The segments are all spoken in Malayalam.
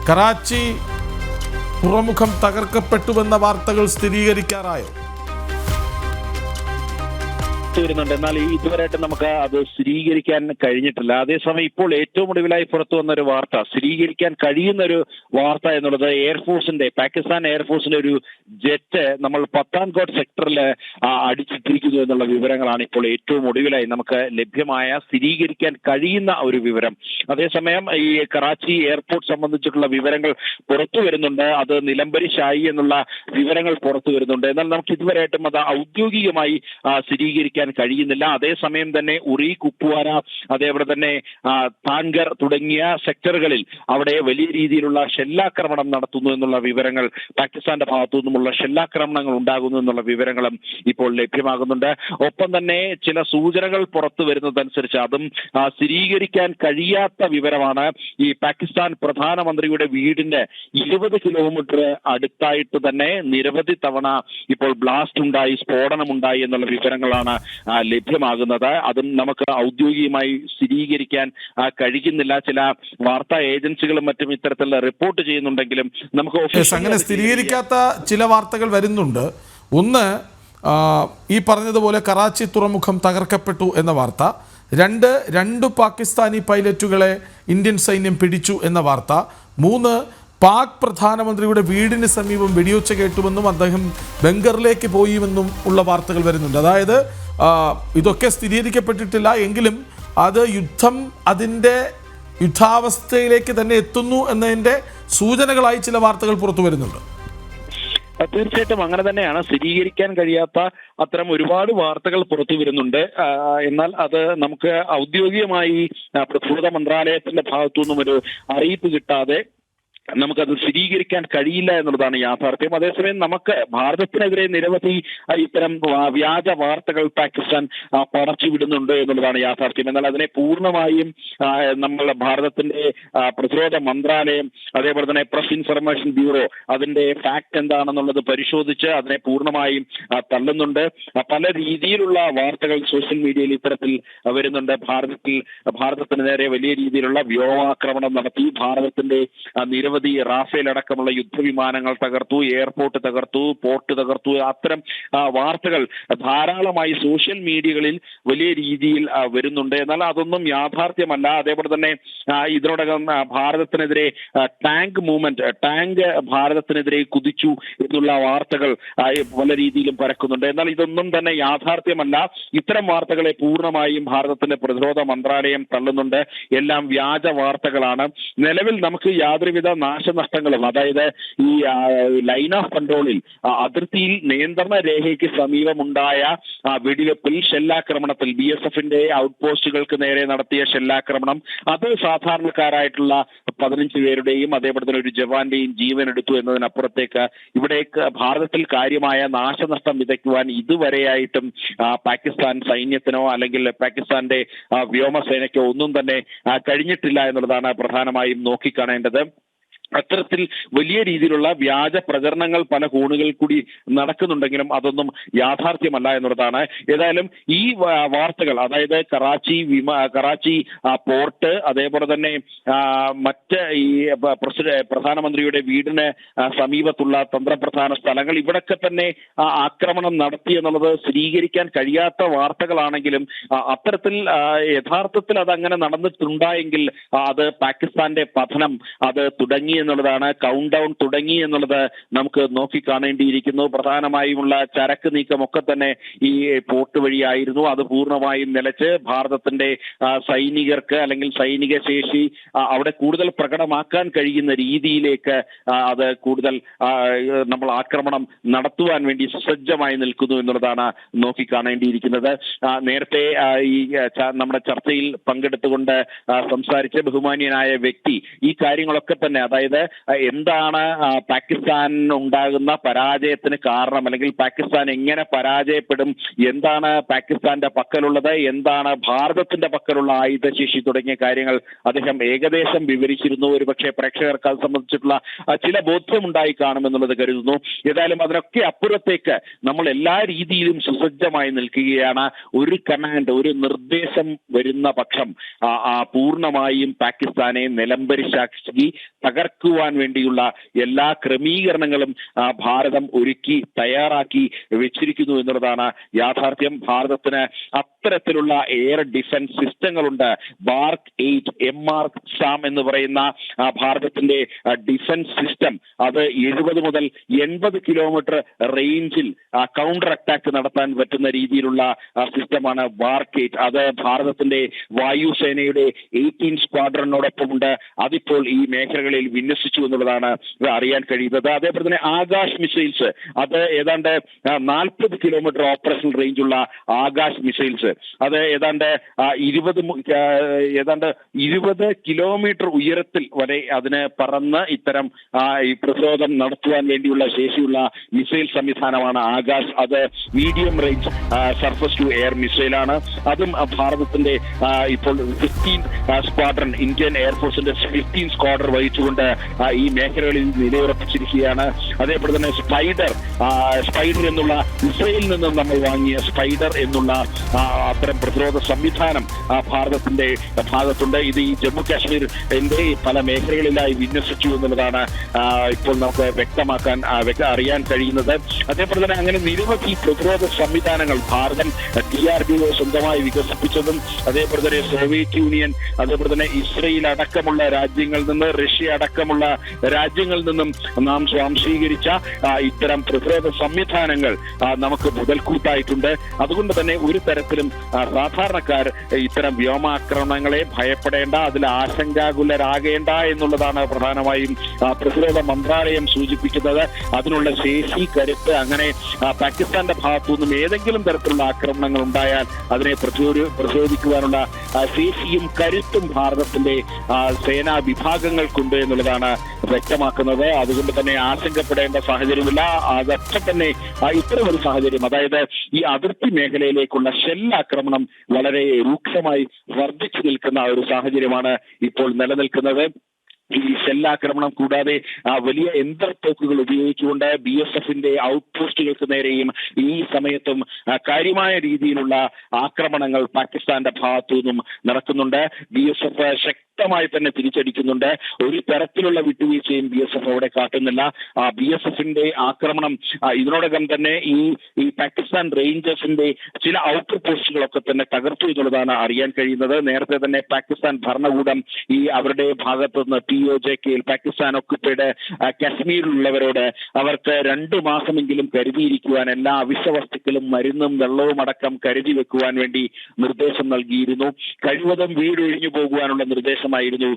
കറാച്ചി തുറമുഖം തകർക്കപ്പെട്ടുവെന്ന വാർത്തകൾ സ്ഥിരീകരിക്കാറായോ? വരുന്നുണ്ട്. എന്നാൽ ഇതുവരെയായിട്ട് നമുക്ക് അത് സ്ഥിരീകരിക്കാൻ കഴിഞ്ഞിട്ടില്ല. അതേസമയം ഇപ്പോൾ ഏറ്റവും ഒടുവിലായി പുറത്തു വന്ന ഒരു വാർത്ത, സ്ഥിരീകരിക്കാൻ കഴിയുന്ന ഒരു വാർത്ത എന്നുള്ളത് പാകിസ്ഥാൻ എയർഫോഴ്സിന്റെ ഒരു ജെറ്റ് നമ്മൾ പത്താൻകോട്ട് സെക്ടറിൽ അടിച്ചിട്ടിരിക്കുന്നു എന്നുള്ള വിവരങ്ങളാണ് ഇപ്പോൾ ഏറ്റവും ഒടുവിലായി നമുക്ക് ലഭ്യമായ, സ്ഥിരീകരിക്കാൻ കഴിയുന്ന ഒരു വിവരം. അതേസമയം ഈ കറാച്ചി എയർപോർട്ട് സംബന്ധിച്ചിട്ടുള്ള വിവരങ്ങൾ പുറത്തു വരുന്നുണ്ട്. അത് നിലംപരിശായി എന്നുള്ള വിവരങ്ങൾ പുറത്തു വരുന്നുണ്ട്. എന്നാൽ നമുക്ക് ഇതുവരെയായിട്ടും അത് ഔദ്യോഗികമായി സ്ഥിരീകരിക്കാൻ കഴിയുന്നില്ല. അതേസമയം തന്നെ ഉറി, കുപ്വാര, അതേപോലെ തന്നെ താൻഗർ തുടങ്ങിയ സെക്ടറുകളിൽ അവിടെ വലിയ രീതിയിലുള്ള ഷെല്ലാക്രമണം നടത്തുന്നു എന്നുള്ള വിവരങ്ങൾ, പാകിസ്ഥാന്റെ ഭാഗത്തു നിന്നുമുള്ള ഷെല്ലാക്രമണങ്ങൾ ഉണ്ടാകുന്നു എന്നുള്ള വിവരങ്ങളും ഇപ്പോൾ ലഭ്യമാകുന്നുണ്ട്. ഒപ്പം തന്നെ ചില സൂചനകൾ പുറത്തു വരുന്നതനുസരിച്ച് അതും സ്ഥിരീകരിക്കാൻ കഴിയാത്ത വിവരമാണ്. ഈ പാകിസ്ഥാൻ പ്രധാനമന്ത്രിയുടെ വീടിന്റെ 20 കിലോമീറ്റർ അടുത്തായിട്ട് തന്നെ നിരവധി തവണ ഇപ്പോൾ ബ്ലാസ്റ്റ് ഉണ്ടായി, സ്ഫോടനമുണ്ടായി എന്നുള്ള വിവരങ്ങളാണ് ലഭ്യമാകുന്നത്. അതും നമുക്ക് ഔദ്യോഗികമായി സ്ഥിരീകരിക്കാൻ കഴിയുന്നില്ല. ചില വാർത്താ ഏജൻസികളും മറ്റും ഇത്തരത്തിലുള്ള റിപ്പോർട്ട് ചെയ്യുന്നുണ്ടെങ്കിലും നമുക്ക് അങ്ങനെ സ്ഥിരീകരിക്കാത്ത ചില വാർത്തകൾ വരുന്നുണ്ട്. ഒന്ന്, ഈ പറഞ്ഞതുപോലെ കറാച്ചി തുറമുഖം തകർക്കപ്പെട്ടു എന്ന വാർത്ത. രണ്ട് പാകിസ്ഥാനി പൈലറ്റുകളെ ഇന്ത്യൻ സൈന്യം പിടിച്ചു എന്ന വാർത്ത. 3, പാക് പ്രധാനമന്ത്രിയുടെ വീടിന് സമീപം വെടിയൊച്ച കേട്ടുവെന്നും അദ്ദേഹം ബംഗറിലേക്ക് പോയിവെന്നും ഉള്ള വാർത്തകൾ വരുന്നുണ്ട്. അതായത് ഇതൊക്കെ സ്ഥിരീകരിക്കപ്പെട്ടിട്ടില്ല എങ്കിലും അത് യുദ്ധം അതിൻ്റെ യുദ്ധാവസ്ഥയിലേക്ക് തന്നെ എത്തുന്നു എന്നതിൻ്റെ സൂചനകളായി ചില വാർത്തകൾ പുറത്തു വരുന്നുണ്ട്. തീർച്ചയായിട്ടും അങ്ങനെ തന്നെയാണ്. സ്ഥിരീകരിക്കാൻ കഴിയാത്ത അത്തരം ഒരുപാട് വാർത്തകൾ പുറത്തു വരുന്നുണ്ട്. എന്നാൽ അത് നമുക്ക് ഔദ്യോഗികമായി പ്രതിരോധ മന്ത്രാലയത്തിന്റെ ഭാഗത്തു നിന്നും ഒരു അറിയിപ്പ് കിട്ടാതെ നമുക്കത് സ്ഥിരീകരിക്കാൻ കഴിയില്ല എന്നുള്ളതാണ് യാഥാർത്ഥ്യം. അതേസമയം നമുക്ക് ഭാരതത്തിനെതിരെ നിരവധി ഇത്തരം വ്യാജ വാർത്തകൾ പാകിസ്ഥാൻ പടച്ചുവിടുന്നുണ്ട് എന്നുള്ളതാണ് യാഥാർത്ഥ്യം. എന്നാൽ അതിനെ പൂർണ്ണമായും നമ്മൾ ഭാരതത്തിന്റെ പ്രതിരോധ മന്ത്രാലയം, അതേപോലെ തന്നെ പ്രസ് ഇൻഫർമേഷൻ ബ്യൂറോ അതിന്റെ ഫാക്ട് എന്താണെന്നുള്ളത് പരിശോധിച്ച് അതിനെ പൂർണ്ണമായും തള്ളുന്നുണ്ട്. പല രീതിയിലുള്ള വാർത്തകൾ സോഷ്യൽ മീഡിയയിൽ ഇത്തരത്തിൽ വരുന്നുണ്ട്. ഭാരതത്തിന് നേരെ വലിയ രീതിയിലുള്ള വ്യോമാക്രമണം നടത്തി, ഭാരതത്തിന്റെ നിരവധി റാഫേൽ അടക്കമുള്ള യുദ്ധവിമാനങ്ങൾ തകർത്തു, എയർപോർട്ട് തകർത്തു, പോർട്ട് തകർത്തു, അത്തരം വാർത്തകൾ ധാരാളമായി സോഷ്യൽ മീഡിയകളിൽ വലിയ രീതിയിൽ വരുന്നുണ്ട്. എന്നാൽ അതൊന്നും യാഥാർത്ഥ്യമല്ല. അതേപോലെ തന്നെ ഇതിനോടകം ഭാരതത്തിനെതിരെ ടാങ്ക് ഭാരതത്തിനെതിരെ കുതിച്ചു എന്നുള്ള വാർത്തകൾ പല രീതിയിലും പരക്കുന്നുണ്ട്. എന്നാൽ ഇതൊന്നും തന്നെ യാഥാർത്ഥ്യമല്ല. ഇത്തരം വാർത്തകളെ പൂർണ്ണമായും ഭാരതത്തിന്റെ പ്രതിരോധ മന്ത്രാലയം തള്ളുന്നുണ്ട്. എല്ലാം വ്യാജ വാർത്തകളാണ്. നിലവിൽ നമുക്ക് യാതൊരുവിധ നാശനഷ്ടങ്ങളും, അതായത് ഈ ലൈൻ ഓഫ് കൺട്രോളിൽ അതിർത്തിയിൽ നിയന്ത്രണ രേഖയ്ക്ക് സമീപമുണ്ടായ വെടിവെപ്പിൽ, ഷെല്ലാക്രമണത്തിൽ, BSFന്റെ ഔട്ട് പോസ്റ്റുകൾക്ക് നേരെ നടത്തിയ ഷെല്ലാക്രമണം, അത് സാധാരണക്കാരായിട്ടുള്ള 15 പേരുടെയും അതേപോലെ തന്നെ ഒരു ജവാന്റെയും ജീവനെടുത്തു എന്നതിനപ്പുറത്തേക്ക് ഇവിടേക്ക് ഭാരതത്തിൽ കാര്യമായ നാശനഷ്ടം വിതയ്ക്കുവാൻ ഇതുവരെയായിട്ടും പാകിസ്ഥാൻ സൈന്യത്തിനോ അല്ലെങ്കിൽ പാകിസ്ഥാന്റെ വ്യോമസേനയ്ക്കോ ഒന്നും തന്നെ കഴിഞ്ഞിട്ടില്ല എന്നുള്ളതാണ് പ്രധാനമായും നോക്കിക്കാണേണ്ടത്. അത്തരത്തിൽ വലിയ രീതിയിലുള്ള വ്യാജ പ്രചരണങ്ങൾ പല കോണുകളിൽ കൂടി നടക്കുന്നുണ്ടെങ്കിലും അതൊന്നും യാഥാർത്ഥ്യമല്ല എന്നുള്ളതാണ്. ഏതായാലും ഈ വാർത്തകൾ, അതായത് കറാച്ചി പോർട്ട്, അതേപോലെ തന്നെ മറ്റ് ഈ പ്രധാനമന്ത്രിയുടെ വീടിന് സമീപത്തുള്ള തന്ത്രപ്രധാന സ്ഥലങ്ങൾ, ഇവിടൊക്കെ തന്നെ ആക്രമണം നടത്തി എന്നുള്ളത് സ്ഥിരീകരിക്കാൻ കഴിയാത്ത വാർത്തകളാണെങ്കിലും അത്തരത്തിൽ യഥാർത്ഥത്തിൽ അതങ്ങനെ നടന്നിട്ടുണ്ടായെങ്കിൽ അത് പാകിസ്ഥാന്റെ പതനം അത് തുടങ്ങി എന്നുള്ളതാണ്, കൗണ്ട് ഡൗൺ തുടങ്ങി എന്നുള്ളത് നമുക്ക് നോക്കിക്കാണേണ്ടിയിരിക്കുന്നു. പ്രധാനമായുമുള്ള ചരക്ക് നീക്കമൊക്കെ തന്നെ ഈ പോർട്ട് വഴിയായിരുന്നു. അത് പൂർണ്ണമായും നിലച്ച് ഭാരതത്തിന്റെ സൈനികർക്ക് അല്ലെങ്കിൽ സൈനിക ശേഷി അവിടെ കൂടുതൽ പ്രകടമാക്കാൻ കഴിയുന്ന രീതിയിലേക്ക് അത് കൂടുതൽ നമ്മൾ ആക്രമണം നടത്തുവാൻ വേണ്ടി സുസജ്ജമായി നിൽക്കുന്നു എന്നുള്ളതാണ് നോക്കിക്കാണേണ്ടിയിരിക്കുന്നത്. നേരത്തെ ഈ നമ്മുടെ ചർച്ചയിൽ പങ്കെടുത്തുകൊണ്ട് സംസാരിച്ച ബഹുമാന്യനായ വ്യക്തി ഈ കാര്യങ്ങളൊക്കെ തന്നെ, അതായത് എന്താണ് പാകിസ്ഥാനിന് ഉണ്ടാകുന്ന പരാജയത്തിന് കാരണം, അല്ലെങ്കിൽ പാകിസ്ഥാൻ എങ്ങനെ പരാജയപ്പെടും, എന്താണ് പാകിസ്ഥാന്റെ പക്കലുള്ളത്, എന്താണ് ഭാരതത്തിന്റെ പക്കലുള്ള ആയുധശേഷി തുടങ്ങിയ കാര്യങ്ങൾ അദ്ദേഹം ഏകദേശം വിവരിച്ചിരുന്നു. ഒരുപക്ഷെ പ്രേക്ഷകർക്ക് അത് സംബന്ധിച്ചിട്ടുള്ള ചില ബോധ്യമുണ്ടായി കാണുമെന്നുള്ളത് കരുതുന്നു. ഏതായാലും അതിനൊക്കെ അപ്പുറത്തേക്ക് നമ്മൾ എല്ലാ രീതിയിലും സുസജ്ജമായി നിൽക്കുകയാണ്. ഒരു കമാൻഡ്, ഒരു നിർദ്ദേശം വരുന്ന പക്ഷം പൂർണ്ണമായും പാകിസ്ഥാനെ നിലംപരിശാക്കി തകർക്കാൻ നടക്കുവാൻ വേണ്ടിയുള്ള എല്ലാ ക്രമീകരണങ്ങളും ഭാരതം ഒരുക്കി തയ്യാറാക്കി വെച്ചിരിക്കുന്നു എന്നുള്ളതാണ് യാഥാർത്ഥ്യം. ഭാരതത്തിന് അത്തരത്തിലുള്ള എയർ ഡിഫൻസ് സിസ്റ്റങ്ങളുണ്ട്. ബാർക്ക് 8 MR സാം എന്ന് പറയുന്ന ഭാരതത്തിന്റെ ഡിഫൻസ് സിസ്റ്റം, അത് 70 മുതൽ 80 കിലോമീറ്റർ റേഞ്ചിൽ കൗണ്ടർ അറ്റാക്ക് നടത്താൻ പറ്റുന്ന രീതിയിലുള്ള സിസ്റ്റമാണ് ബാർക്ക് 8. അത് ഭാരതത്തിന്റെ വായുസേനയുടെ 18 സ്ക്വാഡ്രനോടൊപ്പമുണ്ട്. അതിപ്പോൾ ഈ മേഖലകളിൽ വിന്യസിച്ചു എന്നുള്ളതാണ് അറിയാൻ കഴിയുന്നത്. അതേപോലെ തന്നെ ആകാശ് മിസൈൽസ്, അത് ഏതാണ്ട് 40 കിലോമീറ്റർ ഓപ്പറേഷൻ റേഞ്ചുള്ള ആകാശ് മിസൈൽസ്, അത് ഏതാണ്ട് 20 കിലോമീറ്റർ ഉയരത്തിൽ വരെ അതിന് പറന്ന് ഇത്തരം ഈ പ്രതിരോധം നടത്തുവാൻ വേണ്ടിയുള്ള ശേഷിയുള്ള മിസൈൽ സംവിധാനമാണ് ആകാശ്. അത് medium range surface to air മിസൈലാണ്. അതും ഭാരതത്തിന്റെ ഇപ്പോൾ 15 സ്ക്വാഡ്രൺ, ഇന്ത്യൻ എയർഫോഴ്സിന്റെ 15 സ്ക്വാഡ്രൺ വഹിച്ചുകൊണ്ട് ഈ മേഖലകളിൽ നിലയുറപ്പിച്ചിരിക്കുകയാണ്. അതേപോലെ തന്നെ സ്പൈഡർ എന്നുള്ള ഇസ്രയേലിൽ നിന്നും നമ്മൾ വാങ്ങിയ സ്പൈഡർ എന്നുള്ള അത്തരം പ്രതിരോധ സംവിധാനം ഭാരതത്തിന്റെ ഭാഗത്തുണ്ട്. ഇത് ഈ ജമ്മു കാശ്മീരിന്റെ പല മേഖലകളിലായി വിന്യസിച്ചു എന്നുള്ളതാണ് ഇപ്പോൾ നമുക്ക് വ്യക്തമാക്കാൻ അറിയാൻ കഴിയുന്നത്. അതേപോലെ തന്നെ അങ്ങനെ നിരവധി പ്രതിരോധ സംവിധാനങ്ങൾ ഭാരതം DRDO സ്വന്തമായി വികസിപ്പിച്ചതും, അതേപോലെ തന്നെ സോവിയറ്റ് യൂണിയൻ, അതേപോലെ തന്നെ ഇസ്രയേൽ അടക്കമുള്ള രാജ്യങ്ങളിൽ നിന്ന്, റഷ്യ അടക്കമുള്ള രാജ്യങ്ങളിൽ നിന്നും നാം സ്വാംശീകരിച്ച ഇത്തരം പ്രതിരോധ സംവിധാനങ്ങൾ നമുക്ക് മുതൽക്കൂട്ടായിട്ടുണ്ട്. അതുകൊണ്ട് തന്നെ ഒരു തരത്തിലും സാധാരണക്കാർ ഇത്തരം വ്യോമാക്രമണങ്ങളെ ഭയപ്പെടേണ്ട, അതിൽ ആശങ്കാകുലരാകേണ്ട എന്നുള്ളതാണ് പ്രധാനമായും പ്രതിരോധ മന്ത്രാലയം സൂചിപ്പിക്കുന്നത്. അതിനുള്ള ശേഷി, കരുത്ത്, അങ്ങനെ പാകിസ്ഥാന്റെ ഭാഗത്തു നിന്നും ഏതെങ്കിലും തരത്തിലുള്ള ആക്രമണങ്ങൾ ഉണ്ടായാൽ അതിനെ പ്രതിരോധിക്കുവാനുള്ള ശേഷിയും കരുത്തും ഭാരതത്തിന്റെ സേനാ വിഭാഗങ്ങൾക്കുണ്ട് എന്നുള്ളതാണ് വ്യക്തമാക്കുന്നത്. അതുകൊണ്ട് തന്നെ ആശങ്കപ്പെടേണ്ട സാഹചര്യമില്ല. അതൊക്കെ തന്നെ ഇത്തരം ഒരു സാഹചര്യം, അതായത് ഈ അതിർത്തി മേഖലയിലേക്കുള്ള ഷെല്ലാക്രമണം വളരെ രൂക്ഷമായി വർദ്ധിച്ചു നിൽക്കുന്ന ഒരു സാഹചര്യമാണ് ഇപ്പോൾ നിലനിൽക്കുന്നത്. ഈ ഷെല്ലാക്രമണം കൂടാതെ വലിയ യന്ത്രത്തോക്കുകൾ ഉപയോഗിച്ചുകൊണ്ട് BSFന്റെ ഔട്ട് പോസ്റ്റുകൾക്ക് നേരെയും ഈ സമയത്തും കാര്യമായ രീതിയിലുള്ള ആക്രമണങ്ങൾ പാകിസ്ഥാന്റെ ഭാഗത്തു നിന്നും നടക്കുന്നുണ്ട്. BSF ശക്തമായി തന്നെ തിരിച്ചടിക്കുന്നുണ്ട്. ഒരു തരത്തിലുള്ള വിട്ടുവീഴ്ചയും BSF അവിടെ കാട്ടുന്നില്ല. BSFന്റെ ആക്രമണം ഇതിനോടകം തന്നെ ഈ പാകിസ്ഥാൻ റേഞ്ചേഴ്സിന്റെ ചില ഔട്ടർ പോസ്റ്റുകളൊക്കെ തന്നെ തകർത്തു എന്നുള്ളതാണ് അറിയാൻ കഴിയുന്നത്. നേരത്തെ തന്നെ പാകിസ്ഥാൻ ഭരണകൂടം ഈ അവരുടെ ഭാഗത്തു നിന്ന് POJKയിൽ പാകിസ്ഥാൻ ഒക്കുപ്പൈഡ് കാശ്മീരിലുള്ളവരോട് അവർക്ക് 2 മാസമെങ്കിലും കരുതിയിരിക്കുവാൻ, എല്ലാ അവശ്യ വസ്തുക്കളും മരുന്നും വെള്ളവും അടക്കം കരുതി വെക്കുവാൻ വേണ്ടി നിർദ്ദേശം നൽകിയിരുന്നു. കഴിവതും വീടൊഴിഞ്ഞു പോകുവാനുള്ള നിർദ്ദേശമായിരുന്നു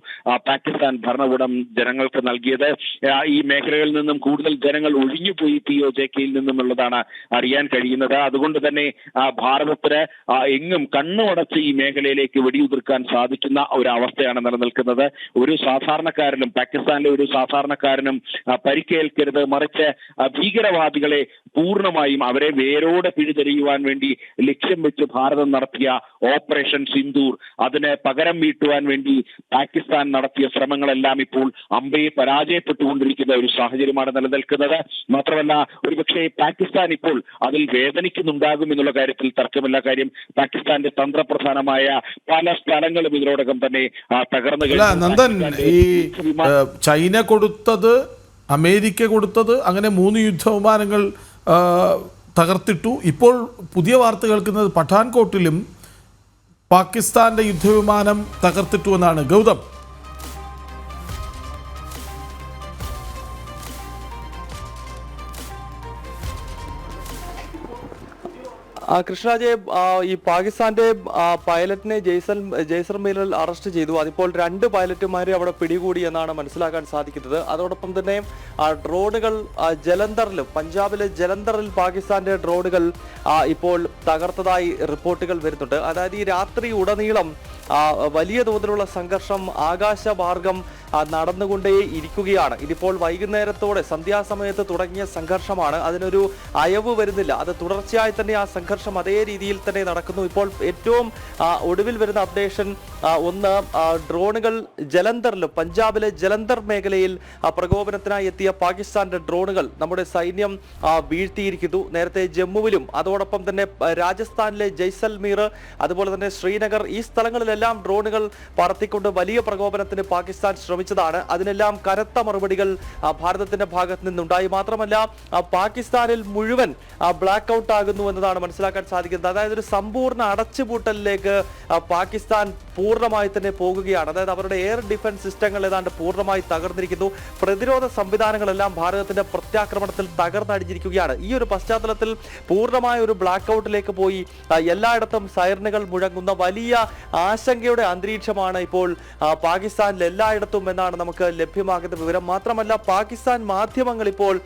പാകിസ്ഥാൻ ഭരണകൂടം ജനങ്ങൾക്ക് നൽകിയത്. ഈ മേഖലകളിൽ നിന്നും കൂടുതൽ ജനങ്ങൾ ഒഴിഞ്ഞുപോയി POJKയിൽ നിന്നുമുള്ളതാണ് അറിയാൻ കഴിയുന്നത്. അതുകൊണ്ട് തന്നെ ഭാരതത്തിന് എങ്ങും കണ്ണുമടച്ച് ഈ മേഖലയിലേക്ക് വെടിയുതിർക്കാൻ സാധിക്കുന്ന ഒരു അവസ്ഥയാണ് നിലനിൽക്കുന്നത്. ഒരു പാകിസ്ഥാനിലെ ഒരു സാധാരണക്കാരനും പരിക്കേൽക്കരുത്, മറിച്ച് ഭീകരവാദികളെ പൂർണ്ണമായും അവരെ വേരോടെ പിഴുതെറിയുവാൻ വേണ്ടി ലക്ഷ്യം വെച്ച് ഭാരതം നടത്തിയ ഓപ്പറേഷൻ സിന്ദൂർ, അതിന് പകരം വീട്ടുവാൻ വേണ്ടി പാകിസ്ഥാൻ നടത്തിയ ശ്രമങ്ങളെല്ലാം ഇപ്പോൾ അമ്പയെ പരാജയപ്പെട്ടുകൊണ്ടിരിക്കുന്ന ഒരു സാഹചര്യമാണ് നിലനിൽക്കുന്നത്. മാത്രമല്ല, ഒരുപക്ഷെ പാകിസ്ഥാൻ ഇപ്പോൾ അതിൽ വേദനിക്കുന്നുണ്ടാകും എന്നുള്ള കാര്യത്തിൽ തർക്കമില്ല. കാര്യം പാകിസ്ഥാന്റെ തന്ത്രപ്രധാനമായ പല സ്ഥലങ്ങളും ഇതിനോടകം തന്നെ തകർന്നു കഴിഞ്ഞു. ഈ ചൈന കൊടുത്തത്, അമേരിക്ക കൊടുത്തത്, അങ്ങനെ 3 യുദ്ധവിമാനങ്ങൾ തകർത്തിട്ടു. ഇപ്പോൾ പുതിയ വാർത്ത കേൾക്കുന്നത് പഠാൻകോട്ടിലും പാകിസ്ഥാന്റെ യുദ്ധവിമാനം തകർത്തിട്ടു എന്നാണ്. ഗൗതം, കൃഷ്ണരാജെ, ഈ പാകിസ്ഥാന്റെ പൈലറ്റിനെ ജയ്സൽമീറിൽ അറസ്റ്റ് ചെയ്തു. അതിപ്പോൾ 2 പൈലറ്റുമാരെ അവിടെ പിടികൂടി എന്നാണ് മനസ്സിലാക്കാൻ സാധിക്കുന്നത്. അതോടൊപ്പം തന്നെ ഡ്രോണുകൾ ജലന്ധറിലും, പഞ്ചാബിലെ ജലന്ധറിൽ പാകിസ്ഥാന്റെ ഡ്രോണുകൾ ഇപ്പോൾ തകർത്തതായി റിപ്പോർട്ടുകൾ വരുന്നുണ്ട്. അതായത് ഈ രാത്രി ഉടനീളം വലിയ തോതിലുള്ള സംഘർഷം ആകാശമാർഗം നടന്നുകൊണ്ടേ ഇരിക്കുകയാണ്. ഇതിപ്പോൾ വൈകുന്നേരത്തോടെ സന്ധ്യാസമയത്ത് തുടങ്ങിയ സംഘർഷമാണ്. അതിനൊരു അയവ് വരുന്നില്ല. അത് തുടർച്ചയായി തന്നെ ആ സംഘർഷം അതേ രീതിയിൽ തന്നെ നടക്കുന്നു. ഇപ്പോൾ ഏറ്റവും ഒടുവിൽ വരുന്ന അപ്ഡേഷൻ ഒന്ന്, ഡ്രോണുകൾ ജലന്ധറിലും, പഞ്ചാബിലെ ജലന്ധർ മേഖലയിൽ പ്രകോപനത്തിനായി എത്തിയ പാകിസ്ഥാന്റെ ഡ്രോണുകൾ നമ്മുടെ സൈന്യം വീഴ്ത്തിയിരിക്കുന്നു. നേരത്തെ ജമ്മുവിലും അതോടൊപ്പം തന്നെ രാജസ്ഥാനിലെ ജയ്സൽമീർ, അതുപോലെ തന്നെ ശ്രീനഗർ, ഈ സ്ഥലങ്ങളിലെല്ലാം അവിടെയെല്ലാം ഡ്രോണുകൾ പറത്തിക്കൊണ്ട് വലിയ പ്രകോപനത്തിന് പാകിസ്ഥാൻ ശ്രമിച്ചതാണ്. അതിനെല്ലാം കനത്ത മറുപടികൾ ഭാരതത്തിന്റെ ഭാഗത്ത് നിന്നുണ്ടായി. മാത്രമല്ല പാകിസ്ഥാനിൽ മുഴുവൻ ബ്ലാക്ക് ഔട്ട് ആകുന്നു എന്നതാണ് മനസ്സിലാക്കാൻ സാധിക്കുന്നത്. അതായത് ഒരു സമ്പൂർണ്ണ അടച്ചുപൂട്ടലിലേക്ക് പാകിസ്ഥാൻ പൂർണ്ണമായി തന്നെ പോകുകയാണ്. അതായത് അവരുടെ എയർ ഡിഫൻസ് സിസ്റ്റങ്ങൾ ഏതാണ്ട് പൂർണ്ണമായി തകർന്നിരിക്കുന്നു. പ്രതിരോധ സംവിധാനങ്ങളെല്ലാം ഭാരതത്തിന്റെ പ്രത്യാക്രമണത്തിൽ തകർന്നടിഞ്ഞിരിക്കുകയാണ്. ഈ ഒരു പശ്ചാത്തലത്തിൽ പൂർണ്ണമായ ഒരു ബ്ലാക്ക് ഔട്ടിലേക്ക് പോയി എല്ലായിടത്തും സൈറനുകൾ മുഴങ്ങുന്ന വലിയ ആശങ്കയുടെ അന്തരീക്ഷമാണ് ഇപ്പോൾ പാകിസ്ഥാനിൽ എല്ലായിടത്തും എന്നാണ് നമുക്ക് ലഭ്യമാകുന്ന വിവരം. മാത്രമല്ല പാകിസ്ഥാൻ മാധ്യമങ്ങൾ ഇപ്പോൾ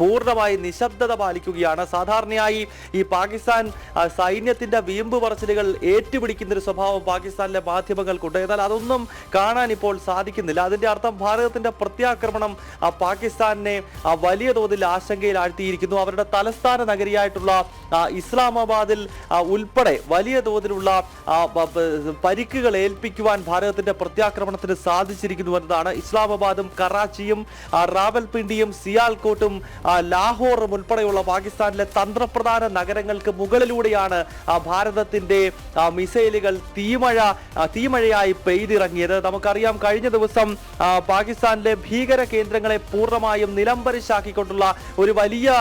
പൂർണ്ണമായി നിശബ്ദത പാലിക്കുകയാണ്. സാധാരണയായി ഈ പാകിസ്ഥാൻ സൈന്യത്തിന്റെ വീമ്പ് പറച്ചിലുകൾ ഏറ്റുപിടിക്കുന്ന ഒരു സ്വഭാവം പാകിസ്ഥാനിലെ മാധ്യമങ്ങൾക്കുണ്ട്. എന്നാൽ അതൊന്നും കാണാൻ ഇപ്പോൾ സാധിക്കുന്നില്ല. അതിന്റെ അർത്ഥം ഭാരതത്തിന്റെ പ്രത്യാക്രമണം പാകിസ്ഥാനെ വലിയ തോതിൽ ആശങ്കയിൽ ആഴ്ത്തിയിരിക്കുന്നു. അവരുടെ തലസ്ഥാന നഗരിയായിട്ടുള്ള ഇസ്ലാമാബാദിൽ ഉൾപ്പെടെ വലിയ തോതിലുള്ള പരിക്കുകൾ ഏൽപ്പിക്കുവാൻ ഭാരതത്തിന്റെ പ്രത്യാക്രമണത്തിന് സാധിച്ചിരിക്കുന്നു എന്നതാണ്. ഇസ്ലാമാബാദും കറാച്ചിയും റാവൽപിണ്ടിയും സിയാൽകോട്ടും ലാഹോറും ഉൾപ്പെടെയുള്ള പാകിസ്ഥാനിലെ തന്ത്രപ്രധാന നഗരങ്ങൾക്ക് മുകളിലൂടെയാണ് ഭാരതത്തിന്റെ മിസൈലുകൾ തീമഴയായി പെയ്തിറങ്ങിയത്. നമുക്കറിയാം കഴിഞ്ഞ ദിവസം പാകിസ്ഥാനിലെ ഭീകര കേന്ദ്രങ്ങളെ പൂർണ്ണമായും നിലംപരിശാക്കിക്കൊണ്ടുള്ള ഒരു വലിയ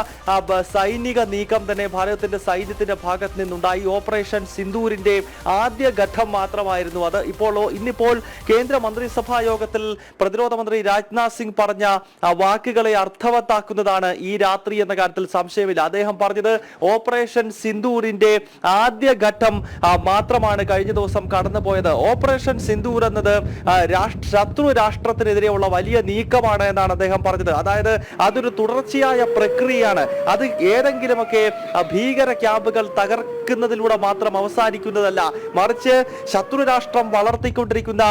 സൈനിക നീക്കം തന്നെ ഭാരതത്തിന്റെ സൈന്യത്തിന്റെ ഭാഗത്ത് നിന്നുണ്ടായി. ഓപ്പറേഷൻ സിന്ദൂരിന്റെ ആദ്യ ഘട്ടം മാത്രമായിരുന്നു അത്. ഇന്നിപ്പോൾ കേന്ദ്ര മന്ത്രിസഭാ യോഗത്തിൽ പ്രതിരോധ മന്ത്രി രാജ്നാഥ് സിംഗ് പറഞ്ഞ വാക്കുകളെ അർത്ഥവത്താക്കുന്നതാണ് ഈ രാത്രി എന്ന കാര്യത്തിൽ സംശയമില്ല. അദ്ദേഹം പറഞ്ഞത് ഓപ്പറേഷൻ സിന്ദൂരിന്റെ ആദ്യ ഘട്ടം മാത്രമാണ് കഴിഞ്ഞ ദിവസം കടന്നുപോയത്. ഓപ്പറേഷൻ സിന്ദൂർ എന്നത് ശത്രു രാഷ്ട്രത്തിനെതിരെയുള്ള വലിയ നീക്കമാണ് എന്നാണ് അദ്ദേഹം പറഞ്ഞത്. അതായത് അതൊരു തുടർച്ചയായ പ്രക്രിയയാണ്. അത് ഏതെങ്കിലുമൊക്കെ ഭീകര ക്യാമ്പുകൾ തകർക്കുന്നതിലൂടെ മാത്രം അവസാനിക്കുന്നതല്ല, മറിച്ച് ശത്രു രാഷ്ട്രം വളർത്തിക്കൊണ്ടിരിക്കുന്ന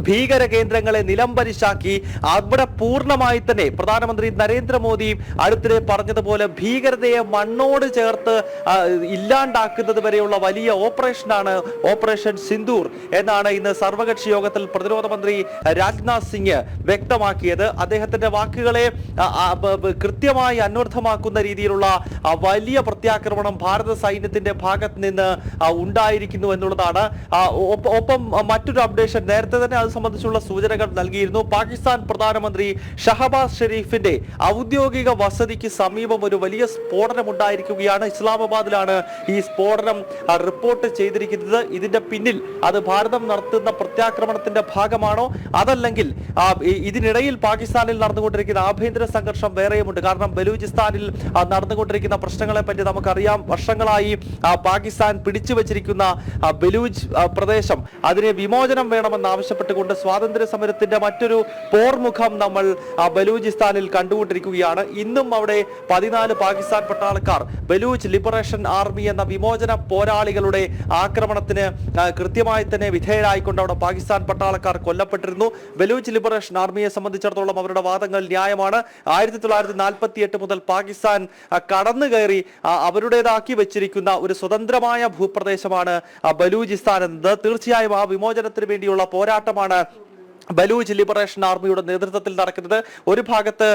ഭീകര കേന്ദ്രങ്ങളെ നിലംപരിശാക്കി അവിടെ പൂർണ്ണമായി തന്നെ പ്രധാനമന്ത്രി നരേന്ദ്രമോദി അടുത്തിടെ പറഞ്ഞതുപോലെ ഭീകരതയെ മണ്ണോട് ചേർത്ത് ഇല്ലാണ്ടാക്കുന്നത് വരെയുള്ള വലിയ ഓപ്പറേഷനാണ് ഓപ്പറേഷൻ സിന്ദൂർ എന്നാണ് ഇന്ന് സർവകക്ഷി യോഗത്തിൽ പ്രതിരോധ മന്ത്രി രാജ്നാഥ് സിംഗ് വ്യക്തമാക്കിയത്. അദ്ദേഹത്തിന്റെ വാക്കുകളെ കൃത്യമായി അന്വർത്ഥമാക്കുന്ന രീതിയിലുള്ള വലിയ പ്രത്യാക്രമണം ഭാരത സൈന്യത്തിന്റെ ഭാഗത്ത് നിന്ന് ഉണ്ടായിരിക്കുന്നു എന്നുള്ളതാണ്. ഒപ്പം മറ്റൊരു അപ്ഡേഷൻ നേരത്തെ തന്നെ അത് സംബന്ധിച്ചുള്ള സൂചനകൾ നൽകിയിരുന്നു. പാകിസ്ഥാൻ പ്രധാനമന്ത്രി ഷഹബാസ് ഷെരീഫിന്റെ ഔദ്യോഗിക വസതിക്ക് സമീപം ഒരു വലിയ സ്ഫോടനം ഉണ്ടായിരിക്കുകയാണ്. ഇസ്ലാമാബാദിലാണ് ഈ സ്ഫോടനം റിപ്പോർട്ട് ചെയ്തിരിക്കുന്നത്. ഇതിന്റെ പിന്നിൽ അത് ഭാരതം നടത്തുന്ന പ്രത്യാക്രമണത്തിന്റെ ഭാഗമാണോ അതല്ലെങ്കിൽ ഇതിനിടയിൽ പാകിസ്ഥാനിൽ നടന്നുകൊണ്ടിരിക്കുന്ന ആഭ്യന്തര സംഘർഷം വേറെയുമുണ്ട്. കാരണം ബലൂചിസ്ഥാനിൽ നടന്നുകൊണ്ടിരിക്കുന്ന പ്രശ്നങ്ങളെ പറ്റി നമുക്കറിയാം. വർഷങ്ങളായി പാകിസ്ഥാൻ പിടിച്ചു വച്ചിരിക്കുന്ന ബലൂച്ച് പ്രദേശം അതിനെ വിമോചനം വേണമെന്ന് ആവശ്യപ്പെട്ടുകൊണ്ട് സ്വാതന്ത്ര്യ സമരത്തിന്റെ മറ്റൊരു പോർമുഖം നമ്മൾ ബലൂചിസ്ഥാനിൽ കണ്ടുകൊണ്ടിരിക്കുകയാണ്. ഇന്നും അവിടെ 14 പാകിസ്ഥാൻ പട്ടാളക്കാർ ബലൂച്ച് ലിബറേഷൻ ആർമി എന്ന വിമോചന പോരാളികളുടെ ആക്രമണത്തിന് കൃത്യമായി തന്നെ വിധേയരായിക്കൊണ്ട് അവിടെ പാകിസ്ഥാൻ പട്ടാളക്കാർ കൊല്ലപ്പെട്ടിരുന്നു. ബലൂച്ച് ലിബറേഷൻ ആർമിയെ സംബന്ധിച്ചിടത്തോളം അവരുടെ വാദങ്ങൾ ന്യായമാണ്. 1948 മുതൽ പാകിസ്ഥാൻ കടന്നു കയറി അവരുടേതാക്കി വെച്ചിരിക്കുന്ന ഒരു സ്വതന്ത്രമായ ഭൂപ്രദേശമാണ് ബലൂചിസ്ഥാൻ എന്നത്. തീർച്ചയായും ആ വിമോചനത്തിന് വേണ്ടിയുള്ള പോരാട്ടമാണ് ബലൂച്ച് ലിബറേഷൻ ആർമിയുടെ നേതൃത്വത്തിൽ നടക്കുന്നത്. ഒരു ഭാഗത്ത്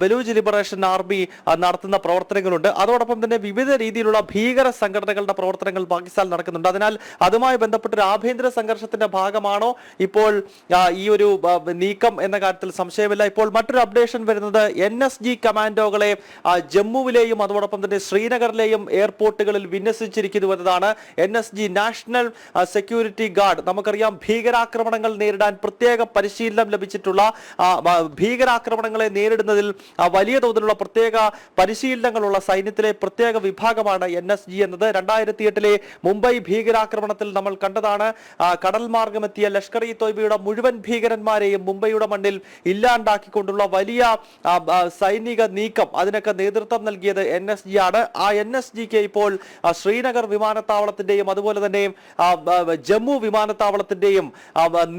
ബലൂച്ച് ലിബറേഷൻ ആർമി നടത്തുന്ന പ്രവർത്തനങ്ങളുണ്ട്. അതോടൊപ്പം തന്നെ വിവിധ രീതിയിലുള്ള ഭീകര സംഘടനകളുടെ പ്രവർത്തനങ്ങൾ പാകിസ്ഥാൻ നടക്കുന്നുണ്ട്. അതിനാൽ അതുമായി ബന്ധപ്പെട്ട ഒരു ആഭ്യന്തര സംഘർഷത്തിന്റെ ഭാഗമാണോ ഇപ്പോൾ ഈ ഒരു നീക്കം എന്ന കാര്യത്തിൽ സംശയമില്ല. ഇപ്പോൾ മറ്റൊരു അപ്ഡേഷൻ വരുന്നത് NSG കമാൻഡോകളെ ജമ്മുവിലെയും അതോടൊപ്പം തന്നെ ശ്രീനഗറിലെയും എയർപോർട്ടുകളിൽ വിന്യസിച്ചിരിക്കുന്നു എന്നതാണ്. NSG നാഷണൽ സെക്യൂരിറ്റി ഗാർഡ് നമുക്കറിയാം ഭീകരാക്രമണങ്ങൾ നേരിടാൻ പ്രത്യേക പരിശീലനം ലഭിച്ചിട്ടുള്ള ഭീകരാക്രമണങ്ങളെ നേരിടുന്നതിൽ വലിയ തോതിലുള്ള പ്രത്യേക പരിശീലനങ്ങളുള്ള സൈന്യത്തിലെ പ്രത്യേക വിഭാഗമാണ് NSG എന്നത്. 2008 മുംബൈ ഭീകരാക്രമണത്തിൽ നമ്മൾ കണ്ടതാണ്. കടൽ മാർഗമെത്തിയ ലഷ്കർ ഇ തോയ്ബയുടെ മുഴുവൻ ഭീകരന്മാരെയും മുംബൈയുടെ മണ്ണിൽ ഇല്ലാണ്ടാക്കിക്കൊണ്ടുള്ള വലിയ സൈനിക നീക്കം അതിനൊക്കെ നേതൃത്വം നൽകിയത് NSG ആണ്. ആ NSGക്ക് ഇപ്പോൾ ശ്രീനഗർ വിമാനത്താവളത്തിന്റെയും അതുപോലെ തന്നെ ജമ്മു വിമാനത്താവളത്തിന്റെയും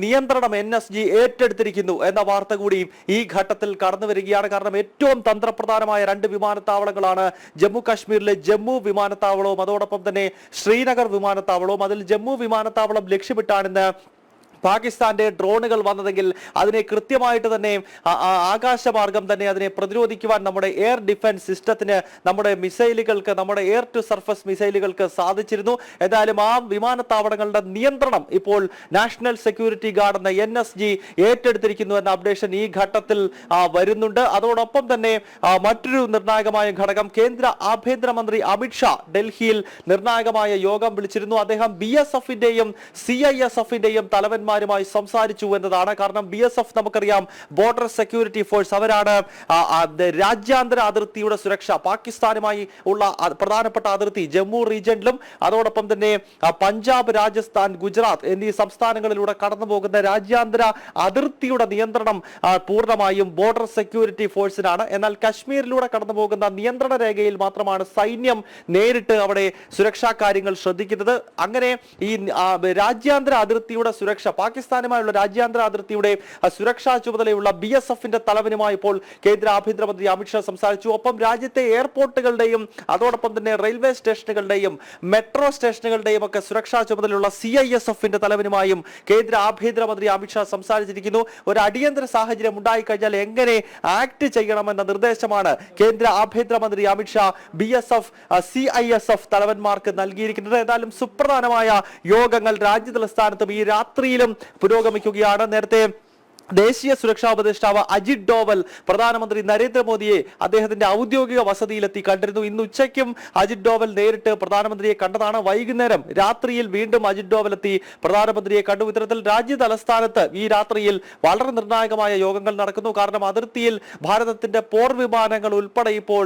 നിയന്ത്രണം NSG ഏറ്റെടുത്തിരിക്കുന്നു എന്ന വാർത്ത കൂടി ഈ ഘട്ടത്തിൽ കടന്നു വരികയാണ്. കാരണം ഏറ്റവും തന്ത്രപ്രധാനമായ 2 വിമാനത്താവളങ്ങളാണ് ജമ്മു കാശ്മീരിലെ ജമ്മു വിമാനത്താവളവും അതോടൊപ്പം തന്നെ ശ്രീനഗർ വിമാനത്താവളവും. അതിൽ ജമ്മു വിമാനത്താവളം ലക്ഷ്യമിട്ടാണ് ഇന്ന് പാകിസ്ഥാന്റെ ഡ്രോണുകൾ വന്നതെങ്കിൽ അതിനെ കൃത്യമായിട്ട് തന്നെ ആകാശമാർഗം തന്നെ അതിനെ പ്രതിരോധിക്കുവാൻ നമ്മുടെ എയർ ഡിഫൻസ് സിസ്റ്റത്തിന്, നമ്മുടെ മിസൈലുകൾക്ക്, നമ്മുടെ എയർ ടു സർഫസ് മിസൈലുകൾക്ക് സാധിച്ചിരുന്നു. എന്തായാലും ആ വിമാനത്താവളങ്ങളുടെ നിയന്ത്രണം ഇപ്പോൾ നാഷണൽ സെക്യൂരിറ്റി ഗാർഡ് എന്ന NSG ഏറ്റെടുത്തിരിക്കുന്നു എന്ന അപ്ഡേഷൻ ഈ ഘട്ടത്തിൽ വരുന്നുണ്ട്. അതോടൊപ്പം തന്നെ മറ്റൊരു നിർണായകമായ ഘടകം, കേന്ദ്ര ആഭ്യന്തരമന്ത്രി അമിത്ഷാ ഡൽഹിയിൽ നിർണായകമായ യോഗം വിളിച്ചിരുന്നു. അദ്ദേഹം BSFന്റെയും CISFന്റെയും തലവന്മാരുമായി സംസാരിച്ചു എന്നതാണ്. കാരണം BSF നമുക്കറിയാം ബോർഡർ സെക്യൂരിറ്റി ഫോഴ്സ്, അവരാണ് രാജ്യാന്തര അതിർത്തിയുടെ സുരക്ഷ, പാകിസ്ഥാനുമായി ഉള്ള പ്രധാനപ്പെട്ട അതിർത്തി ജമ്മു റീജിയനിലും അതോടൊപ്പം തന്നെ പഞ്ചാബ്, രാജസ്ഥാൻ, ഗുജറാത്ത് എന്നീ സംസ്ഥാനങ്ങളിലൂടെ കടന്നു പോകുന്ന രാജ്യാന്തര അതിർത്തിയുടെ നിയന്ത്രണം പൂർണ്ണമായും ബോർഡർ സെക്യൂരിറ്റി ഫോഴ്സിനാണ്. എന്നാൽ കശ്മീരിലൂടെ കടന്നു പോകുന്ന നിയന്ത്രണ രേഖയിൽ മാത്രമാണ് സൈന്യം നേരിട്ട് അവിടെ സുരക്ഷാ കാര്യങ്ങൾ ശ്രദ്ധിക്കുന്നത്. അങ്ങനെ ഈ രാജ്യാന്തര അതിർത്തിയുടെ സുരക്ഷ, പാകിസ്ഥാനുമായുള്ള രാജ്യാന്തര അതിർത്തിയുടെ സുരക്ഷാ ചുമതലയുള്ള BSFന്റെ തലവനുമായി ഇപ്പോൾ കേന്ദ്ര ആഭ്യന്തരമന്ത്രി അമിത്ഷാ സംസാരിച്ചു. ഒപ്പം രാജ്യത്തെ എയർപോർട്ടുകളുടെയും അതോടൊപ്പം തന്നെ റെയിൽവേ സ്റ്റേഷനുകളുടെയും മെട്രോ സ്റ്റേഷനുകളുടെയും ഒക്കെ സുരക്ഷാ ചുമതലയുള്ള CISFന്റെ തലവനുമായും കേന്ദ്ര ആഭ്യന്തരമന്ത്രി അമിത്ഷാ സംസാരിച്ചിരിക്കുന്നു. ഒരു അടിയന്തര സാഹചര്യം ഉണ്ടായിക്കഴിഞ്ഞാൽ എങ്ങനെ ആക്ട് ചെയ്യണമെന്ന നിർദ്ദേശമാണ് കേന്ദ്ര ആഭ്യന്തരമന്ത്രി അമിത്ഷാ BSF, CISF തലവന്മാർക്ക് നൽകിയിരിക്കുന്നത്. ഏതായാലും സുപ്രധാനമായ യോഗങ്ങൾ രാജ്യതലസ്ഥാനത്തും ഈ രാത്രിയിലും പുരോഗമിക്കുകയാണ്. നേരത്തെ ദേശീയ സുരക്ഷാ ഉപദേഷ്ടാവ് അജിത് ഡോവൽ പ്രധാനമന്ത്രി നരേന്ദ്രമോദിയെ അദ്ദേഹത്തിന്റെ ഔദ്യോഗിക വസതിയിലെത്തി കണ്ടിരുന്നു. ഇന്ന് ഉച്ചയ്ക്കും അജിത് ഡോവൽ നേരിട്ട് പ്രധാനമന്ത്രിയെ കണ്ടതാണ്. വൈകുന്നേരം രാത്രിയിൽ വീണ്ടും അജിത് ഡോവൽ എത്തി പ്രധാനമന്ത്രിയെ കണ്ടു. ഇത്തരത്തിൽ രാജ്യ തലസ്ഥാനത്ത് ഈ രാത്രിയിൽ വളരെ നിർണായകമായ യോഗങ്ങൾ നടക്കുന്നു. കാരണം അതിർത്തിയിൽ ഭാരതത്തിന്റെ പോർ വിമാനങ്ങൾ ഉൾപ്പെടെ ഇപ്പോൾ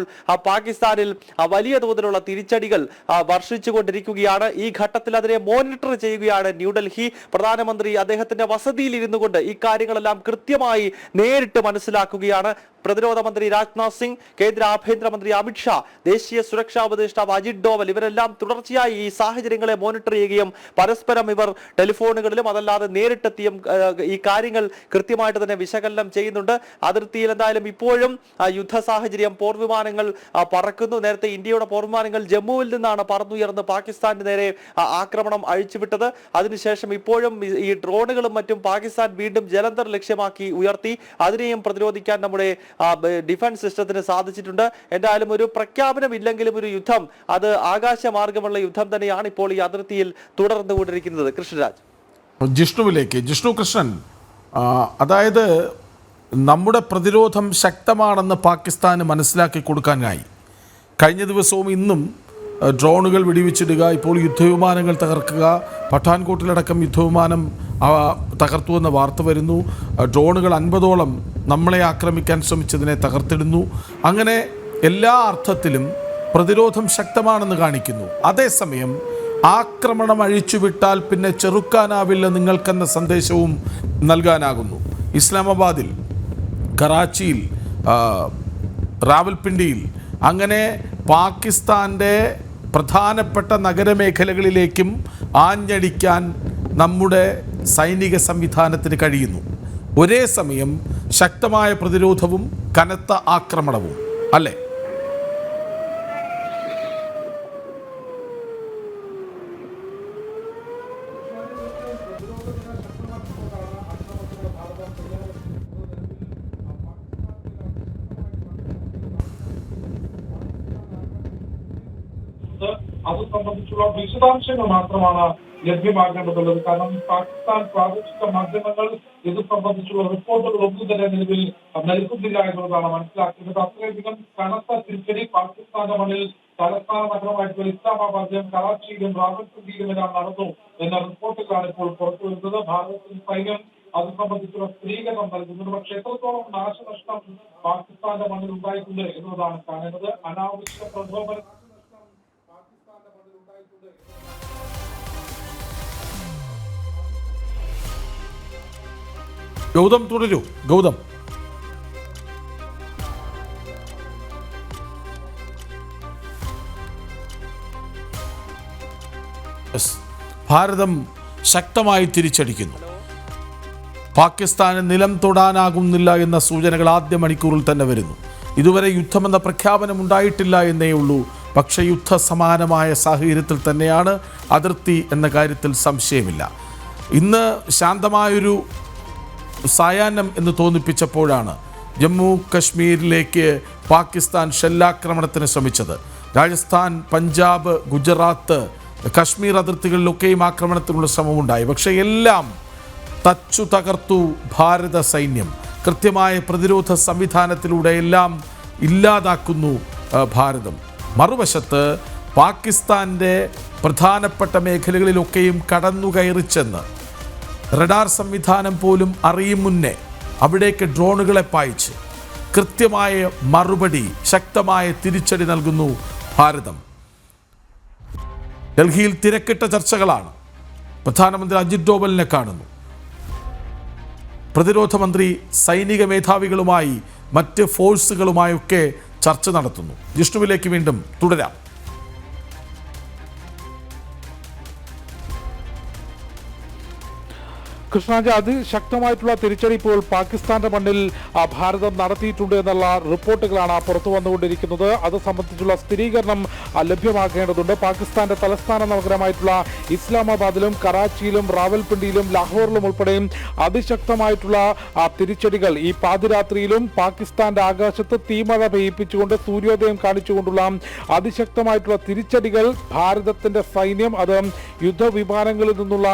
പാകിസ്ഥാനിൽ വലിയ തോതിലുള്ള തിരിച്ചടികൾ വർഷിച്ചുകൊണ്ടിരിക്കുകയാണ്. ഈ ഘട്ടത്തിൽ അതിനെ മോണിറ്റർ ചെയ്യുകയാണ് ന്യൂഡൽഹി. പ്രധാനമന്ത്രി അദ്ദേഹത്തിന്റെ വസതിയിൽ ഇരുന്നു കൊണ്ട് ഈ കാര്യങ്ങളെല്ലാം കൃത്യമായി നേരിട്ട് മനസ്സിലാക്കുകയാണ്. പ്രതിരോധ മന്ത്രി രാജ്നാഥ് സിംഗ്, കേന്ദ്ര ആഭ്യന്തരമന്ത്രി അമിത്ഷാ, ദേശീയ സുരക്ഷാ ഉപദേഷ്ടാവ് അജിത് ഡോവൽ ഇവരെല്ലാം തുടർച്ചയായി ഈ സാഹചര്യങ്ങളെ മോണിറ്റർ ചെയ്യുകയും പരസ്പരം ഇവർ ടെലിഫോണുകളിലും അതല്ലാതെ നേരിട്ടെത്തിയും ഈ കാര്യങ്ങൾ കൃത്യമായിട്ട് തന്നെ വിശകലനം ചെയ്യുന്നുണ്ട്. അതിർത്തിയിൽ എന്തായാലും ഇപ്പോഴും യുദ്ധ സാഹചര്യം, പോർവിമാനങ്ങൾ പറക്കുന്നു. നേരത്തെ ഇന്ത്യയുടെ പോർവിമാനങ്ങൾ ജമ്മുവിൽ നിന്നാണ് പറന്നുയർന്ന് പാകിസ്ഥാന് നേരെ ആക്രമണം അഴിച്ചുവിട്ടത്. അതിനുശേഷം ഇപ്പോഴും ഈ ഡ്രോണുകളും മറ്റും പാകിസ്ഥാൻ വീണ്ടും ജലന്ധർ ലക്ഷ്യമാക്കി ഉയർത്തി. അതിനെയും പ്രതിരോധിക്കാൻ നമ്മുടെ ഡിഫൻസ് സിസ്റ്റത്തിന് സാധിച്ചിട്ടുണ്ട്. എന്തായാലും ഒരു പ്രഖ്യാപനം ഇല്ലെങ്കിലും ഒരു യുദ്ധം, അത് ആകാശമാർഗമുള്ള യുദ്ധം തന്നെയാണ് ഇപ്പോൾ ഈ അതിർത്തിയിൽ തുടർന്നുകൊണ്ടിരിക്കുന്നത്. കൃഷ്ണരാജ്, ജിഷ്ണുവിലേക്ക്. ജിഷ്ണു കൃഷ്ണൻ, അതായത് നമ്മുടെ പ്രതിരോധം ശക്തമാണെന്ന് പാകിസ്ഥാന് മനസ്സിലാക്കി കൊടുക്കാനായി കഴിഞ്ഞ ദിവസവും ഇന്നും ഡ്രോണുകൾ വെടിവെച്ചിടുക, ഇപ്പോൾ യുദ്ധവിമാനങ്ങൾ തകർക്കുക, പഠാൻകോട്ടിലടക്കം യുദ്ധവിമാനം തകർത്തുവെന്ന വാർത്ത വരുന്നു. ഡ്രോണുകൾ 50ഓളം നമ്മളെ ആക്രമിക്കാൻ ശ്രമിച്ചതിനെ തകർത്തിടുന്നു. അങ്ങനെ എല്ലാ അർത്ഥത്തിലും പ്രതിരോധം ശക്തമാണെന്ന് കാണിക്കുന്നു. അതേസമയം ആക്രമണം അഴിച്ചുവിട്ടാൽ പിന്നെ ചെറുക്കാനാവില്ല നിങ്ങൾക്കെന്ന സന്ദേശവും നൽകാനാകുന്നു. ഇസ്ലാമാബാദിൽ, കറാച്ചിയിൽ, റാവൽപിണ്ടിയിൽ അങ്ങനെ പാകിസ്ഥാൻ്റെ പ്രധാനപ്പെട്ട നഗരമേഖലകളിലേക്കും ആഞ്ഞടിക്കാൻ നമ്മുടെ സൈനിക സംവിധാനത്തിന് കഴിയുന്നു. ഒരേ സമയം ശക്തമായ പ്രതിരോധവും കനത്ത ആക്രമണവും, അല്ലേ? അത് സംബന്ധിച്ചുള്ള വിശദാംശങ്ങൾ മാത്രമാണ് ലഭ്യമാകേണ്ടതുള്ളത്. കാരണം പാകിസ്ഥാൻ പ്രാദേശിക മാധ്യമങ്ങൾ ഇത് സംബന്ധിച്ചുള്ള റിപ്പോർട്ടുകൾ ഒന്നും തന്നെ നിലവിൽ നൽകുന്നില്ല എന്നുള്ളതാണ് മനസ്സിലാക്കുന്നത്. അത്രയധികം കനത്ത തിരിച്ചടി പാകിസ്ഥാന്റെ മണ്ണിൽ തലസ്ഥാന നഗരമായിട്ടുള്ള ഇസ്ലാമാബാദിലും കറാച്ചിയിലും റാവൽപിണ്ടിയിലും എല്ലാം നടന്നു എന്ന റിപ്പോർട്ടുകളാണ് ഇപ്പോൾ പുറത്തുവരുന്നത്. ഭാരതത്തിൽ സൈന്യം അത് സംബന്ധിച്ചുള്ള സ്ഥിരീകരണം നൽകുന്നുണ്ട്. പക്ഷെ എത്രത്തോളം നാശനഷ്ടം പാകിസ്ഥാന്റെ മണ്ണിൽ ഉണ്ടായിട്ടുണ്ട് എന്നതാണ് കാണുന്നത്. അനാവശ്യ പ്രക്ഷോഭം ഗൗതം തുടരൂ. ഗൗതം, ഭാരതം ശക്തമായി തിരിച്ചടിക്കുന്നു. പാകിസ്ഥാന് നിലം തൊടാനാകുന്നില്ല എന്ന സൂചനകൾ ആദ്യ മണിക്കൂറിൽ തന്നെ വരുന്നു. ഇതുവരെ യുദ്ധമെന്ന പ്രഖ്യാപനം ഉണ്ടായിട്ടില്ല എന്നേ ഉള്ളൂ. പക്ഷേ യുദ്ധസമാനമായ സാഹചര്യത്തിൽ തന്നെയാണ് അതിർത്തി എന്ന കാര്യത്തിൽ സംശയമില്ല. ഇന്ന് ശാന്തമായൊരു സായാഹ്നം എന്ന് തോന്നിപ്പിച്ചപ്പോഴാണ് ജമ്മു കശ്മീരിലേക്ക് പാകിസ്ഥാൻ ഷെല്ലാക്രമണത്തിന് ശ്രമിച്ചത്. രാജസ്ഥാൻ, പഞ്ചാബ്, ഗുജറാത്ത്, കശ്മീർ അതിർത്തികളിലൊക്കെയും ആക്രമണത്തിനുള്ള ശ്രമമുണ്ടായി. പക്ഷേ എല്ലാം തച്ചു തകർത്തു ഭാരത സൈന്യം. കൃത്യമായ പ്രതിരോധ സംവിധാനത്തിലൂടെ എല്ലാം ഇല്ലാതാക്കുന്നു ഭാരതം. മറുവശത്ത് പാകിസ്ഥാൻ്റെ പ്രധാനപ്പെട്ട മേഖലകളിലൊക്കെയും കടന്നുകയറിച്ചെന്ന് റഡാർ സംവിധാനം പോലും അറിയും മുന്നേ അവിടേക്ക് ഡ്രോണുകളെ പായിച്ച് കൃത്യമായ മറുപടി, ശക്തമായ തിരിച്ചടി നൽകുന്നു ഭാരതം. ഡൽഹിയിൽ തിരക്കിട്ട ചർച്ചകളാണ്. പ്രധാനമന്ത്രി അജിത് ഡോവലിനെ കാണുന്നു. പ്രതിരോധ മന്ത്രി സൈനിക മേധാവികളുമായി മറ്റ് ഫോഴ്സുകളുമായൊക്കെ ചർച്ച നടത്തുന്നു. ജിഷ്ണുവിലേക്ക് വീണ്ടും തുടരാം. കൃഷ്ണാജി, അതിശക്തമായിട്ടുള്ള തിരിച്ചടി ഇപ്പോൾ പാകിസ്ഥാന്റെ മണ്ണിൽ ഭാരതം നടത്തിയിട്ടുണ്ട് എന്നുള്ള റിപ്പോർട്ടുകളാണ് പുറത്തു വന്നുകൊണ്ടിരിക്കുന്നത്. അത് സംബന്ധിച്ചുള്ള സ്ഥിരീകരണം ലഭ്യമാക്കേണ്ടതുണ്ട്. പാകിസ്ഥാന്റെ തലസ്ഥാന നഗരമായിട്ടുള്ള ഇസ്ലാമാബാദിലും കറാച്ചിയിലും റാവൽപിണ്ടിയിലും ലാഹോറിലും ഉൾപ്പെടെയും അതിശക്തമായിട്ടുള്ള തിരിച്ചടികൾ ഈ പാതിരാത്രിയിലും പാകിസ്ഥാന്റെ ആകാശത്ത് തീമഴ പെയ്യിപ്പിച്ചുകൊണ്ട് സൂര്യോദയം കാണിച്ചുകൊണ്ടുള്ള അതിശക്തമായിട്ടുള്ള തിരിച്ചടികൾ ഭാരതത്തിന്റെ സൈന്യം അത് യുദ്ധവിമാനങ്ങളിൽ നിന്നുള്ള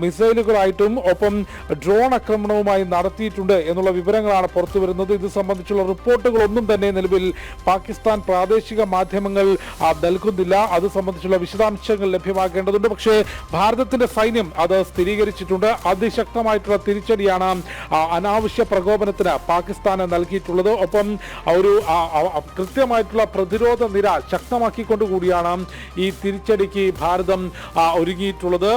മിസൈലുകളായിട്ടും ഒപ്പം ഡ്രോൺ ആക്രമണവുമായി നടത്തിയിട്ടുണ്ട് എന്നുള്ള വിവരങ്ങളാണ് പുറത്തു വരുന്നത്. ഇത് സംബന്ധിച്ചുള്ള റിപ്പോർട്ടുകളൊന്നും തന്നെ നിലവിൽ പാകിസ്ഥാൻ പ്രാദേശിക മാധ്യമങ്ങൾ നൽകുന്നില്ല. അത് സംബന്ധിച്ചുള്ള വിശദാംശങ്ങൾ ലഭ്യമാക്കേണ്ടതുണ്ട്. പക്ഷേ ഭാരതത്തിന്റെ സൈന്യം അത് സ്ഥിരീകരിച്ചിട്ടുണ്ട്. അതിശക്തമായിട്ടുള്ള തിരിച്ചടിയാണ് അനാവശ്യ പ്രകോപനത്തിന് പാകിസ്ഥാന് നൽകിയിട്ടുള്ളത്. ഒപ്പം ഒരു കൃത്യമായിട്ടുള്ള പ്രതിരോധ നിര ശക്തമാക്കിക്കൊണ്ടുകൂടിയാണ് ഈ തിരിച്ചടിക്ക് ഭാരതം ഒരുങ്ങിയിട്ടുള്ളത്.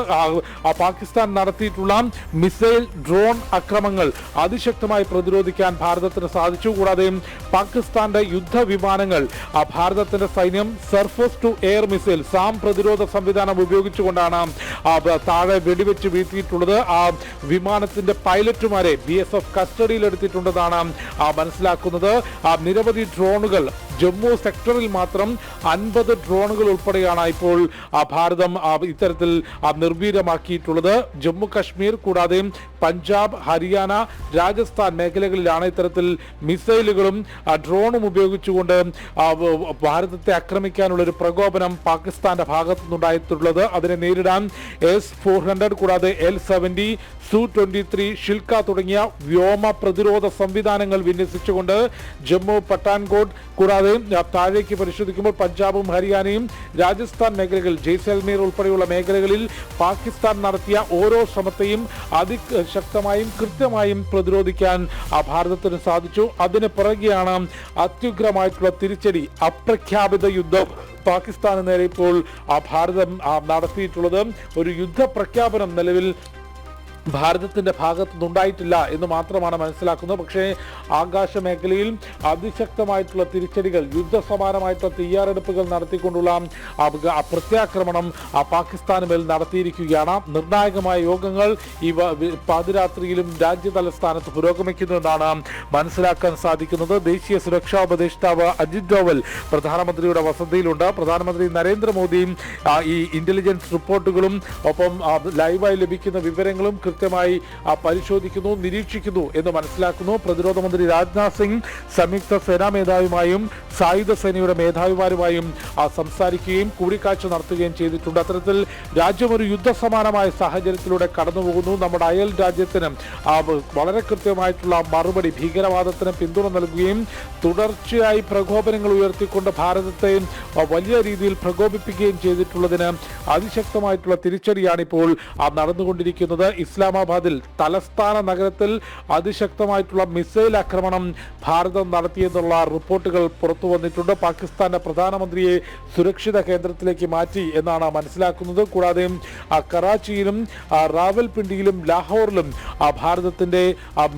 പാകിസ്ഥാൻ നടത്തിയിട്ടുള്ള മിസൈൽ, ഡ്രോൺ ആക്രമണങ്ങൾ അതിശക്തമായി പ്രതിരോധിക്കാൻ ഭാരതത്തിന് സാധിച്ചു. കൂടാതെ പാകിസ്ഥാന്റെ യുദ്ധവിമാനങ്ങൾ ഭാരതത്തിന്റെ സൈന്യം surface to air missile SAM പ്രതിരോധ സംവിധാനം ഉപയോഗിച്ചുകൊണ്ടാണ് താഴെ വെടിവെച്ച് വീഴ്ത്തിയിട്ടുള്ളത്. ആ വിമാനത്തിന്റെ പൈലറ്റുമാരെ BSF കസ്റ്റഡിയിലെടുത്തിട്ടുണ്ടെന്നാണ് മനസ്സിലാക്കുന്നത്. നിരവധി ഡ്രോണുകൾ ജമ്മു സെക്ടറിൽ മാത്രം 50 ഡ്രോണുകൾ ഉൾപ്പെടെയാണ് ഇപ്പോൾ ഭാരതം ഇത്തരത്തിൽ നിർവീര്യമാക്കിയിട്ടുള്ളത്. ജമ്മു കശ്മീർ കൂടാതെ പഞ്ചാബ്, ഹരിയാന, രാജസ്ഥാൻ മേഖലകളിലാണ് ഇത്തരത്തിൽ മിസൈലുകളും ഡ്രോണും ഉപയോഗിച്ചുകൊണ്ട് ഭാരതത്തെ ആക്രമിക്കാനുള്ള ഒരു പ്രകോപനം പാകിസ്ഥാന്റെ ഭാഗത്തു നിന്നുണ്ടായിട്ടുള്ളത്. അതിനെ നേരിടാൻ S-400 കൂടാതെ L-70, Su-23, ഷിൽക്ക തുടങ്ങിയ വ്യോമ പ്രതിരോധ സംവിധാനങ്ങൾ വിന്യസിച്ചുകൊണ്ട് ജമ്മു, പട്ടാൻകോട്ട് കൂടാതെ താഴേക്ക് പരിശോധിക്കുമ്പോൾ പഞ്ചാബും ഹരിയാനയും രാജസ്ഥാൻ മേഖലകൾ, ജയ്സൽമീർ ഉൾപ്പെടെയുള്ള മേഖലകളിൽ പാകിസ്ഥാൻ നടത്തിയ ഓരോ ശ്രമത്തെയും അതിശക്തമായും കൃത്യമായും പ്രതിരോധിക്കാൻ ഭാരതത്തിന് സാധിച്ചു. അതിന് പിറകെയാണ് അത്യുഗ്രമായിട്ടുള്ള തിരിച്ചടി, അപ്രഖ്യാപിത യുദ്ധം പാകിസ്ഥാന് നേരെ ഇപ്പോൾ ഭാരതം നടത്തിയിട്ടുള്ളത്. ഒരു യുദ്ധപ്രഖ്യാപനം നിലവിൽ ഭാരതത്തിന്റെ ഭാഗത്തുനിന്നുണ്ടായിട്ടില്ല എന്ന് മാത്രമാണ് മനസ്സിലാക്കുന്നത്. പക്ഷേ ആകാശ മേഖലയിൽ അതിശക്തമായിട്ടുള്ള തിരിച്ചടികൾ, യുദ്ധസമാനമായിട്ടുള്ള തയ്യാറെടുപ്പുകൾ നടത്തിക്കൊണ്ടുള്ള പ്രത്യാക്രമണം പാകിസ്ഥാന് മേൽ നടത്തിയിരിക്കുകയാണ്. നിർണായകമായ യോഗങ്ങൾ ഈ പാതിരാത്രിയിലും രാജ്യ തലസ്ഥാനത്ത് പുരോഗമിക്കുന്നുവെന്നാണ് മനസ്സിലാക്കാൻ സാധിക്കുന്നത്. ദേശീയ സുരക്ഷാ ഉപദേഷ്ടാവ് അജിത് ഡോവൽ പ്രധാനമന്ത്രിയുടെ വസതിയിലുണ്ട്. പ്രധാനമന്ത്രി നരേന്ദ്രമോദിയും ഈ ഇന്റലിജൻസ് റിപ്പോർട്ടുകളും ഒപ്പം ലൈവായി ലഭിക്കുന്ന വിവരങ്ങളും കൃത്യമായി പരിശോധിക്കുന്നു, നിരീക്ഷിക്കുന്നു എന്ന് മനസ്സിലാക്കുന്നു. പ്രതിരോധ മന്ത്രി രാജ്നാഥ് സിംഗ് സംയുക്ത സേനാ മേധാവിയുമായും സായുധ സേനയുടെ മേധാവിമാരുമായും സംസാരിക്കുകയും കൂടിക്കാഴ്ച നടത്തുകയും ചെയ്തിട്ടുണ്ട്. അത്തരത്തിൽ രാജ്യം ഒരു യുദ്ധസമാനമായ സാഹചര്യത്തിലൂടെ കടന്നുപോകുന്നു. നമ്മുടെ അയൽ രാജ്യത്തിന് വളരെ കൃത്യമായിട്ടുള്ള മറുപടി, ഭീകരവാദത്തിന് പിന്തുണ നൽകുകയും തുടർച്ചയായി പ്രകോപനങ്ങൾ ഉയർത്തിക്കൊണ്ട് ഭാരതത്തെ വലിയ രീതിയിൽ പ്രകോപിപ്പിക്കുകയും ചെയ്തിട്ടുള്ളതിന് അതിശക്തമായിട്ടുള്ള തിരിച്ചടിയാണ് ഇപ്പോൾ നടന്നുകൊണ്ടിരിക്കുന്നത്. ഇസ്ലാമാബാദിൽ തലസ്ഥാന നഗരത്തിൽ അതിശക്തമായിട്ടുള്ള മിസൈൽ ആക്രമണം ഭാരതം നടത്തിയെന്നുള്ള റിപ്പോർട്ടുകൾ പുറത്തു വന്നിട്ടുണ്ട്. പാകിസ്ഥാന്റെ പ്രധാനമന്ത്രിയെ സുരക്ഷിത കേന്ദ്രത്തിലേക്ക് മാറ്റി എന്നാണ് മനസ്സിലാക്കുന്നത്. കൂടാതെ കറാച്ചിയിലും റാവൽപിണ്ടിയിലും ലാഹോറിലും ഭാരതത്തിന്റെ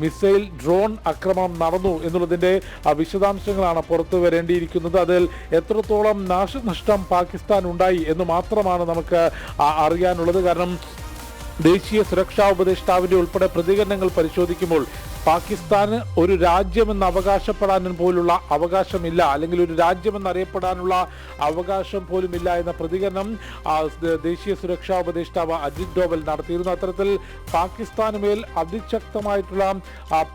മിസൈൽ, ഡ്രോൺ ആക്രമണം നടന്നു എന്നുള്ളതിന്റെ വിശദാംശങ്ങളാണ് പുറത്തു വരേണ്ടിയിരിക്കുന്നത്. അതിൽ എത്രത്തോളം നാശനഷ്ടം പാകിസ്ഥാൻ ഉണ്ടായി എന്ന് മാത്രമാണ് നമുക്ക് അറിയാനുള്ളത്. കാരണം ദേശീയ സുരക്ഷാ ഉപദേഷ്ടാവിന്റെ ഉൾപ്പെടെ പ്രതികരണങ്ങൾ പരിശോധിക്കുമ്പോൾ പാകിസ്ഥാന് ഒരു രാജ്യമെന്ന് അവകാശപ്പെടാൻ പോലുള്ള അവകാശമില്ല, അല്ലെങ്കിൽ ഒരു രാജ്യമെന്നറിയപ്പെടാനുള്ള അവകാശം പോലുമില്ല എന്ന പ്രതികരണം ദേശീയ സുരക്ഷാ ഉപദേഷ്ടാവ് അജിത് ഡോവൽ നടത്തിയിരുന്നു. അത്തരത്തിൽ പാകിസ്ഥാന് മേൽ അതിശക്തമായിട്ടുള്ള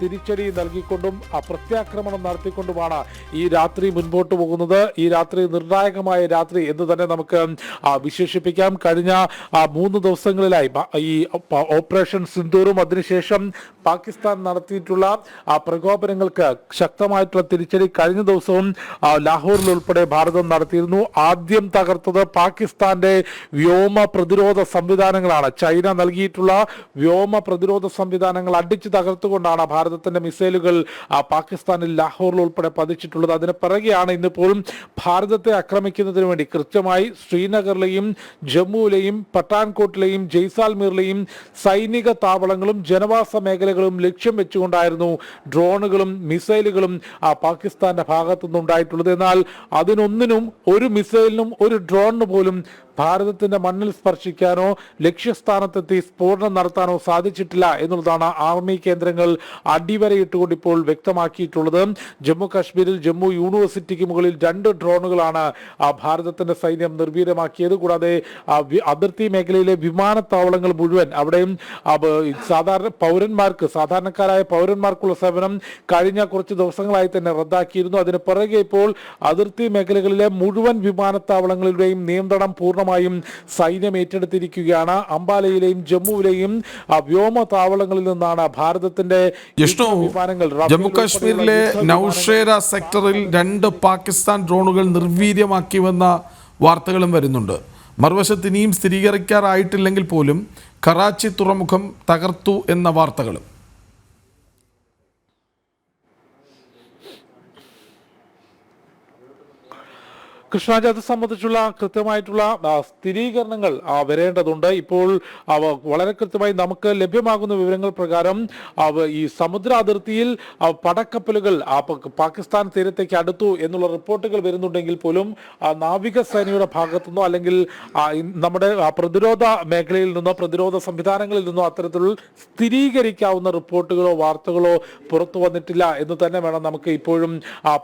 തിരിച്ചടി നൽകിക്കൊണ്ടും പ്രത്യാക്രമണം നടത്തിക്കൊണ്ടുമാണ് ഈ രാത്രി മുൻപോട്ട് പോകുന്നത്. ഈ രാത്രി നിർണായകമായ രാത്രി എന്ന് തന്നെ നമുക്ക് വിശേഷിപ്പിക്കാം. കഴിഞ്ഞ 3 ദിവസങ്ങളിലായി ഈ ഓപ്പറേഷൻ സിന്ദൂറും അതിനുശേഷം പാകിസ്ഥാൻ നടത്തിയിട്ടുള്ള പ്രകോപനങ്ങൾക്ക് ശക്തമായിട്ടുള്ള തിരിച്ചടി കഴിഞ്ഞ ദിവസവും ലാഹോറിൽ ഉൾപ്പെടെ ഭാരതം നടത്തിയിരുന്നു. ആദ്യം തകർത്തത് പാകിസ്ഥാന്റെ വ്യോമ പ്രതിരോധ സംവിധാനങ്ങളാണ്. ചൈന നൽകിയിട്ടുള്ള വ്യോമ പ്രതിരോധ സംവിധാനങ്ങൾ അടിച്ചു തകർത്തുകൊണ്ടാണ് ഭാരതത്തിന്റെ മിസൈലുകൾ പാകിസ്ഥാനിൽ ലാഹോറിൽ ഉൾപ്പെടെ പതിച്ചിട്ടുള്ളത്. അതിന് പിറകെയാണ് ഇന്നിപ്പോഴും ഭാരതത്തെ ആക്രമിക്കുന്നതിന് വേണ്ടി കൃത്യമായി ശ്രീനഗറിലെയും ജമ്മുവിലെയും പട്ടാൻകോട്ടിലെയും ജയ്സാൽമീറിലെയും സൈനിക താവളങ്ങളും ജനവാസ മേഖലകളും ലക്ഷ്യം വെച്ചുകൊണ്ടായിരുന്നു ഡ്രോണുകളും മിസൈലുകളും പാകിസ്ഥാന്റെ ഭാഗത്തുനിന്നുണ്ടായിട്ടുള്ളത്. എന്നാൽ അതിനൊന്നിനും, ഒരു മിസൈലിനും ഒരു ഡ്രോണിന് പോലും ഭാരതത്തിന്റെ മണ്ണിൽ സ്പർശിക്കാനോ ലക്ഷ്യസ്ഥാനത്തെത്തി സ്ഫോടനം നടത്താനോ സാധിച്ചിട്ടില്ല എന്നുള്ളതാണ് ആർമി കേന്ദ്രങ്ങൾ അടിവരയിട്ടുകൊണ്ട് ഇപ്പോൾ വ്യക്തമാക്കിയിട്ടുള്ളത്. ജമ്മു കാശ്മീരിൽ ജമ്മു യൂണിവേഴ്സിറ്റിക്ക് മുകളിൽ 2 ഡ്രോണുകളാണ് ഭാരതത്തിന്റെ സൈന്യം നിർവീര്യമാക്കിയത്. കൂടാതെ അതിർത്തി മേഖലയിലെ വിമാനത്താവളങ്ങൾ മുഴുവൻ, അവിടെയും സാധാരണക്കാരായ പൗരന്മാർക്കുള്ള സേവനം കഴിഞ്ഞ കുറച്ച് ദിവസങ്ങളായി തന്നെ റദ്ദാക്കിയിരുന്നു. അതിന് പിറകെ ഇപ്പോൾ അതിർത്തി മേഖലകളിലെ മുഴുവൻ വിമാനത്താവളങ്ങളുടെയും നിയന്ത്രണം പൂർണ്ണമായും സൈന്യം ഏറ്റെടുത്തിരിക്കുകയാണ്. അംബാലയിലെയും ജമ്മുവിലെയും വ്യോമ താവളങ്ങളിൽ നിന്നാണ് ഭാരതത്തിന്റെ വിമാനങ്ങൾ. ജമ്മു കാശ്മീരിലെ നൌഷേര സെക്ടറിൽ 2 പാകിസ്ഥാൻ ഡ്രോണുകൾ നിർവീര്യമാക്കിവെന്ന വാർത്തകളും വരുന്നുണ്ട്. മറുവശത്ത് ഇനിയും സ്ഥിരീകരിക്കാറായിട്ടില്ലെങ്കിൽ പോലും കറാച്ചി തുറമുഖം തകർത്തു എന്ന വാർത്തകളും. കൃഷ്ണാജി, അത് സംബന്ധിച്ചുള്ള കൃത്യമായിട്ടുള്ള സ്ഥിരീകരണങ്ങൾ വരേണ്ടതുണ്ട്. ഇപ്പോൾ വളരെ കൃത്യമായി നമുക്ക് ലഭ്യമാകുന്ന വിവരങ്ങൾ പ്രകാരം ഈ സമുദ്ര അതിർത്തിയിൽ പടക്കപ്പലുകൾ പാകിസ്ഥാൻ തീരത്തേക്ക് അടുത്തു എന്നുള്ള റിപ്പോർട്ടുകൾ വരുന്നുണ്ടെങ്കിൽ പോലും നാവികസേനയുടെ ഭാഗത്തുനിന്നോ അല്ലെങ്കിൽ നമ്മുടെ പ്രതിരോധ മേഖലയിൽ നിന്നോ പ്രതിരോധ സംവിധാനങ്ങളിൽ നിന്നോ അത്തരത്തിലുള്ള സ്ഥിരീകരിക്കാവുന്ന റിപ്പോർട്ടുകളോ വാർത്തകളോ പുറത്തു വന്നിട്ടില്ല എന്ന് തന്നെ വേണം നമുക്ക് ഇപ്പോഴും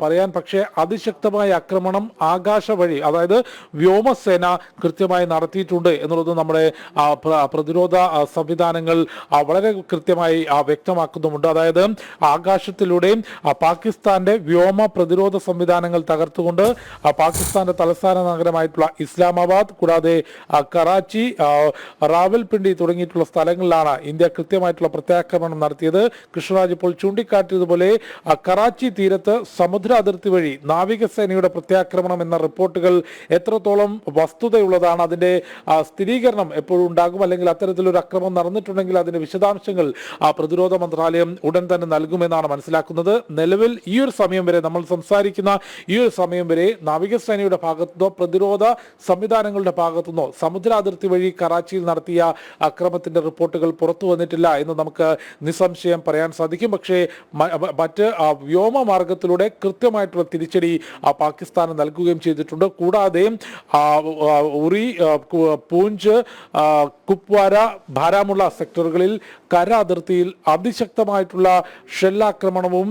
പറയാൻ. പക്ഷേ അതിശക്തമായ ആക്രമണം വഴി, അതായത് വ്യോമസേന കൃത്യമായി നടത്തിയിട്ടുണ്ട് എന്നുള്ളത് നമ്മുടെ പ്രതിരോധ സംവിധാനങ്ങൾ വളരെ കൃത്യമായി വ്യക്തമാക്കുന്നുമുണ്ട്. അതായത് ആകാശത്തിലൂടെയും പാകിസ്ഥാന്റെ വ്യോമ പ്രതിരോധ സംവിധാനങ്ങൾ തകർത്തുകൊണ്ട് പാകിസ്ഥാന്റെ തലസ്ഥാന നഗരമായിട്ടുള്ള ഇസ്ലാമാബാദ്, കൂടാതെ കറാച്ചി, റാവൽപിണ്ടി തുടങ്ങിയിട്ടുള്ള സ്ഥലങ്ങളിലാണ് ഇന്ത്യ കൃത്യമായിട്ടുള്ള പ്രത്യാക്രമണം നടത്തിയത്. കൃഷ്ണരാജ് ഇപ്പോൾ ചൂണ്ടിക്കാട്ടിയതുപോലെ കറാച്ചി തീരത്ത് സമുദ്ര അതിർത്തി വഴി നാവികസേനയുടെ പ്രത്യാക്രമണം എന്ന റിപ്പോർട്ടുകൾ എത്രത്തോളം വസ്തുതയുള്ളതാണ്, അതിന്റെ സ്ഥിരീകരണം എപ്പോഴും ഉണ്ടാകും. അല്ലെങ്കിൽ അത്തരത്തിലൊരു അക്രമം നടന്നിട്ടുണ്ടെങ്കിൽ അതിന്റെ വിശദാംശങ്ങൾ പ്രതിരോധ മന്ത്രാലയം ഉടൻ തന്നെ നൽകുമെന്നാണ് മനസ്സിലാക്കുന്നത്. നിലവിൽ ഈ ഒരു സമയം വരെ, നമ്മൾ സംസാരിക്കുന്ന ഈ ഒരു സമയം വരെ നാവികസേനയുടെ ഭാഗത്തുനിന്നോ പ്രതിരോധ സംവിധാനങ്ങളുടെ ഭാഗത്തുനിന്നോ സമുദ്ര അതിർത്തി വഴി കറാച്ചിയിൽ നടത്തിയ അക്രമത്തിന്റെ റിപ്പോർട്ടുകൾ പുറത്തു വന്നിട്ടില്ല എന്ന് നമുക്ക് നിസ്സംശയം പറയാൻ സാധിക്കും. പക്ഷേ മറ്റ് വ്യോമ മാർഗത്തിലൂടെ കൃത്യമായിട്ടുള്ള തിരിച്ചടി പാകിസ്ഥാന് നൽകുകയും ചെയ്തിട്ടുണ്ട്. കൂടാതെ ഉറി, പൂഞ്ച്, കുപ്വാര, ബാരാമുള്ള സെക്ടറുകളിൽ കര അതിർത്തിയിൽ അതിശക്തമായിട്ടുള്ള ഷെല്ലാക്രമണവും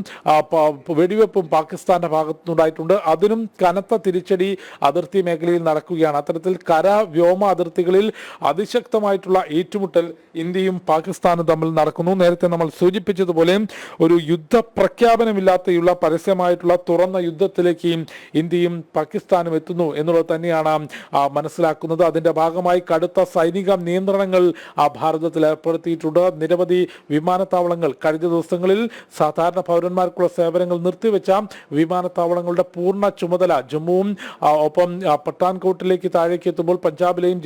വെടിവെപ്പും പാകിസ്ഥാന്റെ ഭാഗത്തുനിന്നുണ്ടായിട്ടുണ്ട്. അതിനും കനത്ത തിരിച്ചടി അതിർത്തി മേഖലയിൽ നടക്കുകയാണ്. അത്തരത്തിൽ കര വ്യോമ അതിർത്തികളിൽ അതിശക്തമായിട്ടുള്ള ഏറ്റുമുട്ടൽ ഇന്ത്യയും പാകിസ്ഥാനും തമ്മിൽ നടക്കുന്നു. നേരത്തെ നമ്മൾ സൂചിപ്പിച്ചതുപോലെ ഒരു യുദ്ധ പ്രഖ്യാപനമില്ലാതെയുള്ള പരസ്യമായിട്ടുള്ള തുറന്ന യുദ്ധത്തിലേക്ക് ഇന്ത്യയും പാകിസ്ഥാനും എത്തുന്നു എന്നുള്ളത് തന്നെയാണ് മനസ്സിലാക്കുന്നത്. അതിന്റെ ഭാഗമായി കടുത്ത സൈനിക നിയന്ത്രണങ്ങൾ ഭാരതത്തിൽ ഏർപ്പെടുത്തിയിട്ടുണ്ട്. നിരവധി വിമാനത്താവളങ്ങൾ കഴിഞ്ഞ ദിവസങ്ങളിൽ സാധാരണ പൗരന്മാർക്കുള്ള സേവനങ്ങൾ നിർത്തിവെച്ച വിമാനത്താവളങ്ങളുടെ പൂർണ്ണ ചുമതല ജമ്മുവും ഒപ്പം പട്ടാൻകോട്ടിലേക്ക് താഴേക്ക് എത്തുമ്പോൾ പഞ്ചാബിലെയും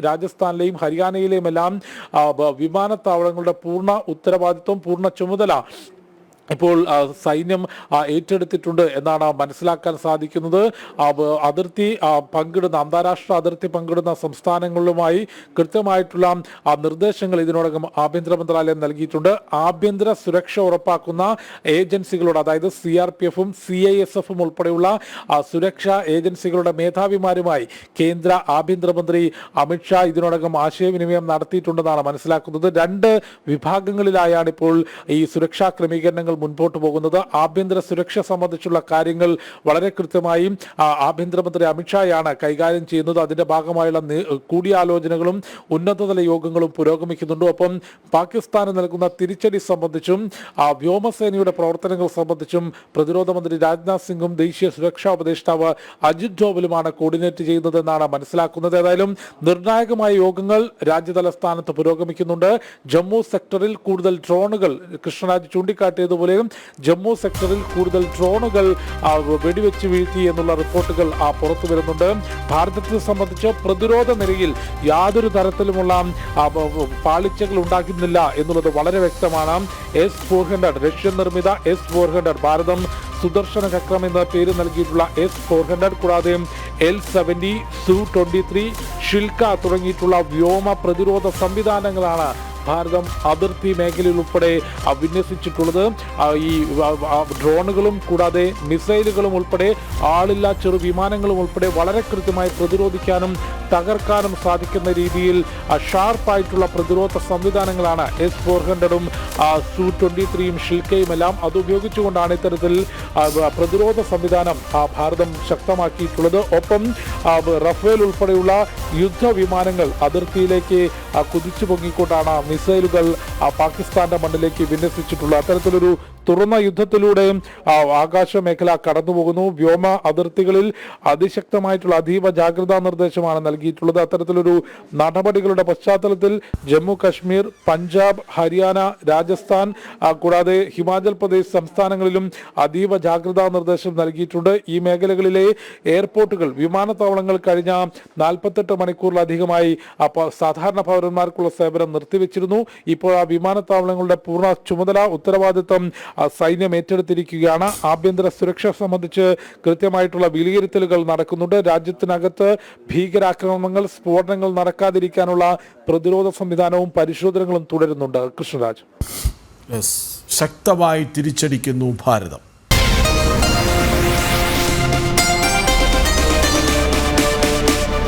രാജസ്ഥാനിലെയും ഹരിയാനയിലെയും എല്ലാം വിമാനത്താവളങ്ങളുടെ പൂർണ്ണ ഉത്തരവാദിത്വം, പൂർണ്ണ ചുമതല ഇപ്പോൾ സൈന്യം ഏറ്റെടുത്തിട്ടുണ്ട് എന്നാണ് മനസ്സിലാക്കാൻ സാധിക്കുന്നത്. അതിർത്തി പങ്കിടുന്ന അന്താരാഷ്ട്ര അതിർത്തി പങ്കിടുന്ന സംസ്ഥാനങ്ങളുമായി കൃത്യമായിട്ടുള്ള നിർദ്ദേശങ്ങൾ ഇതിനോടകം ആഭ്യന്തര മന്ത്രാലയം നൽകിയിട്ടുണ്ട്. ആഭ്യന്തര സുരക്ഷ ഉറപ്പാക്കുന്ന ഏജൻസികളോട്, അതായത് CRPF-ഉം CISF-ഉം ഉൾപ്പെടെയുള്ള സുരക്ഷാ ഏജൻസികളുടെ മേധാവിമാരുമായി കേന്ദ്ര ആഭ്യന്തരമന്ത്രി അമിത്ഷാ ഇതിനോടകം ആശയവിനിമയം നടത്തിയിട്ടുണ്ടെന്നാണ് മനസ്സിലാക്കുന്നത്. രണ്ട് വിഭാഗങ്ങളിലായാണ് ഇപ്പോൾ ഈ സുരക്ഷാ ക്രമീകരണങ്ങൾ മുൻപോട്ട് പോകുന്നത്. ആഭ്യന്തര സുരക്ഷ സംബന്ധിച്ചുള്ള കാര്യങ്ങൾ വളരെ കൃത്യമായി ആഭ്യന്തരമന്ത്രി അമിത്ഷായാണ് കൈകാര്യം ചെയ്യുന്നത്. അതിന്റെ ഭാഗമായുള്ള കൂടിയാലോചനകളും ഉന്നതതല യോഗങ്ങളും പുരോഗമിക്കുന്നുണ്ട്. ഒപ്പം പാകിസ്ഥാന് നൽകുന്ന തിരിച്ചടി സംബന്ധിച്ചും വ്യോമസേനയുടെ പ്രവർത്തനങ്ങൾ സംബന്ധിച്ചും പ്രതിരോധ മന്ത്രി രാജ്നാഥ് സിംഗും ദേശീയ സുരക്ഷാ ഉപദേഷ്ടാവ് അജിത് ഡോവലുമാണ് കോർഡിനേറ്റ് ചെയ്യുന്നതെന്നാണ് മനസ്സിലാക്കുന്നത്. ഏതായാലും നിർണായകമായ യോഗങ്ങൾ രാജ്യതലസ്ഥാനത്ത് പുരോഗമിക്കുന്നുണ്ട്. ജമ്മു സെക്ടറിൽ കൂടുതൽ ഡ്രോണുകൾ, കൃഷ്ണരാജ് ചൂണ്ടിക്കാട്ടിയതുപോലെ ജമ്മു സെക്ടറിൽ കൂടുതൽ ഡ്രോണുകൾ വെടിവെച്ച് വീഴ്ത്തി എന്നുള്ള റിപ്പോർട്ടുകൾ പുറത്തു വരുന്നുണ്ട്. ഭാരതത്തെ സംബന്ധിച്ച് പ്രതിരോധ നിരയിൽ യാതൊരു തരത്തിലുമുള്ള പാളിച്ചകൾ ഉണ്ടാക്കുന്നില്ല എന്നുള്ളത് വളരെ വ്യക്തമാണ്. S-400 റഷ്യൻ നിർമ്മിത S-400, ഭാരതം സുദർശന ചക്രം എന്ന പേര് നൽകിയിട്ടുള്ള S-400 കൂടാതെ L-70, Su-23, ഷിൽക്ക തുടങ്ങിയിട്ടുള്ള വ്യോമ പ്രതിരോധ സംവിധാനങ്ങളാണ് ഭാരതം അതിർത്തി മേഖലയിൽ ഉൾപ്പെടെ വിന്യസിച്ചിട്ടുള്ളത്. ഈ ഡ്രോണുകളും കൂടാതെ മിസൈലുകളും ഉൾപ്പെടെ ആളില്ലാ ചെറു വിമാനങ്ങളും ഉൾപ്പെടെ വളരെ കൃത്യമായി പ്രതിരോധിക്കാനും തകർക്കാനും സാധിക്കുന്ന രീതിയിൽ ഷാർപ്പായിട്ടുള്ള പ്രതിരോധ സംവിധാനങ്ങളാണ് S-400-ഉം Su-23യും ഷിൽക്കയും എല്ലാം. അതുപയോഗിച്ചുകൊണ്ടാണ് ഇത്തരത്തിൽ പ്രതിരോധ സംവിധാനം ഭാരതം ശക്തമാക്കിയിട്ടുള്ളത്. ഒപ്പം റഫേൽ ഉൾപ്പെടെയുള്ള യുദ്ധവിമാനങ്ങൾ അതിർത്തിയിലേക്ക് കുതിച്ചു പൊങ്ങിക്കൊണ്ടാണ് മിസൈലുകൾ പാകിസ്ഥാന്റെ മണ്ണിലേക്ക് വിന്യസിച്ചിട്ടുള്ളത്. അത്തരത്തിലൊരു തുറന്ന യുദ്ധത്തിലൂടെ ആകാശ മേഖല കടന്നുപോകുന്നു. വ്യോമ അതിർത്തികളിൽ അതിശക്തമായിട്ടുള്ള അതീവ ജാഗ്രതാ നിർദ്ദേശമാണ് നൽകിയിട്ടുള്ളത്. അത്തരത്തിലൊരു നടപടികളുടെ പശ്ചാത്തലത്തിൽ ജമ്മു കശ്മീർ, പഞ്ചാബ്, ഹരിയാന, രാജസ്ഥാൻ കൂടാതെ ഹിമാചൽ പ്രദേശ് സംസ്ഥാനങ്ങളിലും അതീവ ജാഗ്രതാ നിർദ്ദേശം നൽകിയിട്ടുണ്ട്. ഈ മേഖലകളിലെ എയർപോർട്ടുകൾ, വിമാനത്താവളങ്ങൾ കഴിഞ്ഞ 48 മണിക്കൂറിലധികമായി സാധാരണ പൗരന്മാർക്കുള്ള സേവനം നിർത്തിവെച്ചിരുന്നു. ഇപ്പോൾ ആ വിമാനത്താവളങ്ങളുടെ പൂർണ്ണ ചുമതല, ഉത്തരവാദിത്തം സൈന്യം ഏറ്റെടുത്തിരിക്കുകയാണ്. ആഭ്യന്തര സുരക്ഷ സംബന്ധിച്ച് കൃത്യമായിട്ടുള്ള വിലയിരുത്തലുകൾ നടക്കുന്നുണ്ട്. രാജ്യത്തിനകത്ത് ഭീകരാക്രമണങ്ങൾ, സ്ഫോടനങ്ങൾ നടക്കാതിരിക്കാനുള്ള പ്രതിരോധ സംവിധാനവും പരിശോധനകളും തുടരുന്നുണ്ട്. കൃഷ്ണരാജ്, ശക്തമായി തിരിച്ചടിക്കുന്നു ഭാരതം.